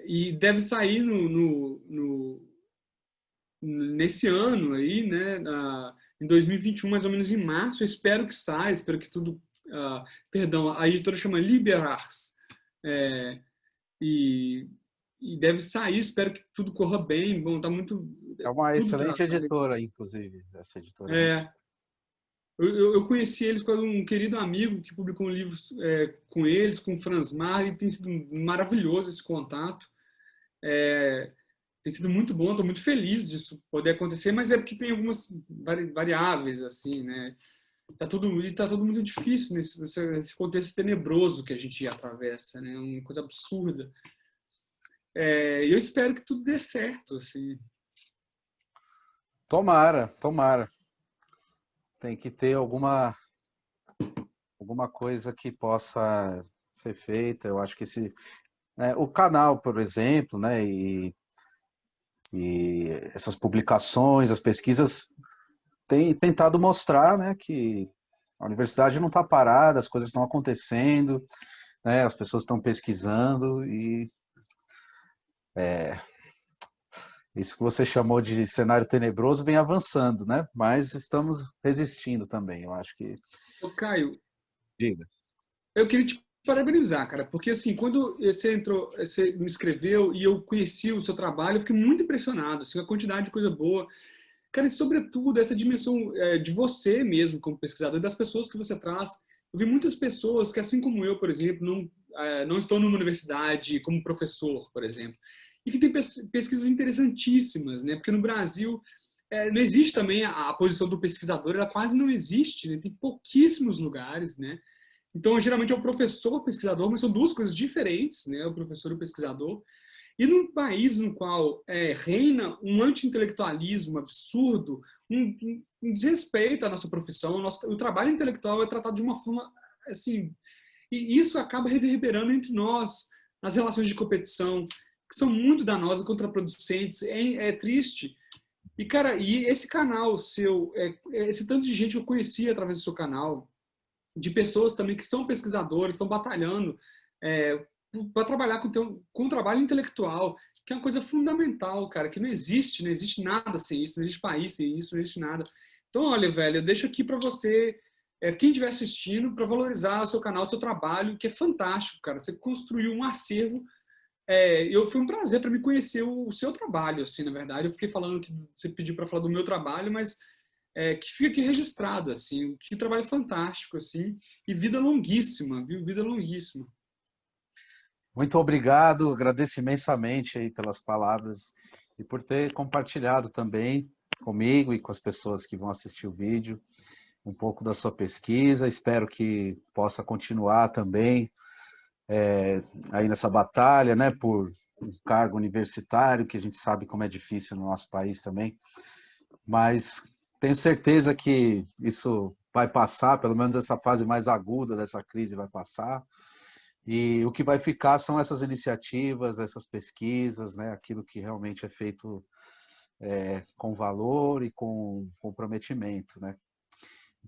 e deve sair nesse ano aí, né? Em 2021, mais ou menos em março. Eu espero que saia, espero que tudo... perdão, a editora chama Liberars. E deve sair, espero que tudo corra bem. Bom, tá muito... É uma excelente editora, inclusive, essa editora. Eu conheci eles com um querido amigo que publicou um livro com eles, com o Franz Mar, e tem sido maravilhoso esse contato. Tem sido muito bom, estou muito feliz disso poder acontecer, mas é porque tem algumas variáveis, assim, né? Tá tudo muito difícil nesse contexto tenebroso que a gente atravessa, né? Uma coisa absurda. Eu espero que tudo dê certo, assim. Tomara. Tem que ter alguma coisa que possa ser feita. Eu acho que o canal, por exemplo, né, e essas publicações, as pesquisas têm tentado mostrar, né, que a universidade não está parada, as coisas estão acontecendo, né, as pessoas estão pesquisando e isso que você chamou de cenário tenebroso vem avançando, né? Mas estamos resistindo também, eu acho que... Ô, Caio, Diga. eu queria te parabenizar, cara, porque assim, quando você me escreveu e eu conheci o seu trabalho, eu fiquei muito impressionado, assim, a quantidade de coisa boa. Cara, e sobretudo essa dimensão de você mesmo como pesquisador, das pessoas que você traz. Eu vi muitas pessoas que, assim como eu, por exemplo, não estão numa universidade como professor, por exemplo, e que tem pesquisas interessantíssimas, né? Porque no Brasil não existe também a posição do pesquisador, ela quase não existe, né? Tem pouquíssimos lugares, né? Então, geralmente é o professor pesquisador, mas são duas coisas diferentes, né? O professor e o pesquisador. E num país no qual reina um anti-intelectualismo absurdo, um desrespeito à nossa profissão, o trabalho intelectual é tratado de uma forma assim, e isso acaba reverberando entre nós, nas relações de competição, que são muito danosas, contraproducentes, é triste. E, cara, e esse canal seu, esse tanto de gente que eu conheci através do seu canal, de pessoas também que são pesquisadores, estão batalhando para trabalhar com trabalho intelectual, que é uma coisa fundamental, cara, que não existe nada sem isso, não existe país sem isso, não existe nada. Então, olha, velho, eu deixo aqui para você, quem estiver assistindo, para valorizar o seu canal, o seu trabalho, que é fantástico, cara. Você construiu um acervo. Foi um prazer para me conhecer o seu trabalho, assim, na verdade. Eu fiquei falando que você pediu para falar do meu trabalho, mas que fica aqui registrado, assim, que trabalho fantástico, assim, e vida longuíssima, viu? Vida longuíssima. Muito obrigado, agradeço imensamente aí pelas palavras e por ter compartilhado também comigo e com as pessoas que vão assistir o vídeo um pouco da sua pesquisa. Espero que possa continuar também aí nessa batalha, né, por um cargo universitário, que a gente sabe como é difícil no nosso país também, mas tenho certeza que isso vai passar, pelo menos essa fase mais aguda dessa crise vai passar. E o que vai ficar são essas iniciativas, essas pesquisas, né? Aquilo que realmente é feito com valor e com comprometimento, né?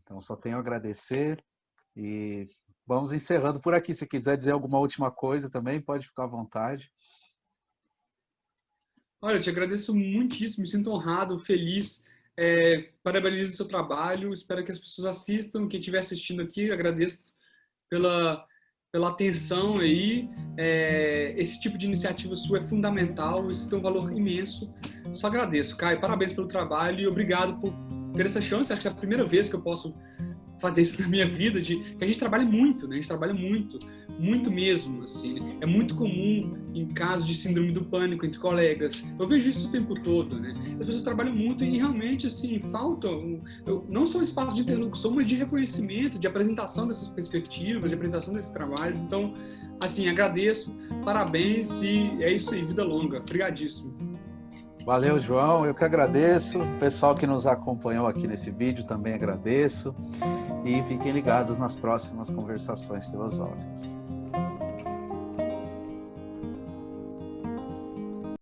Então, só tenho a agradecer e vamos encerrando por aqui. Se quiser dizer alguma última coisa também, pode ficar à vontade. Olha, eu te agradeço muitíssimo, me sinto honrado, feliz, parabenizo o seu trabalho, espero que as pessoas assistam, quem estiver assistindo aqui, agradeço pela atenção aí. Esse tipo de iniciativa sua é fundamental, isso tem um valor imenso. Só agradeço, Caio, parabéns pelo trabalho e obrigado por ter essa chance. Acho que é a primeira vez que eu posso fazer isso na minha vida, que a gente trabalha muito, né? A gente trabalha muito, muito mesmo, assim, né? É muito comum em casos de síndrome do pânico entre colegas. Eu vejo isso o tempo todo, né? As pessoas trabalham muito e realmente, assim, falta não só um espaço de interlocução, mas de reconhecimento, de apresentação dessas perspectivas, de apresentação desses trabalhos. Então, assim, agradeço, parabéns e é isso aí, vida longa. Obrigadíssimo. Valeu, João. Eu que agradeço. O pessoal que nos acompanhou aqui nesse vídeo também agradeço. E fiquem ligados nas próximas conversações filosóficas.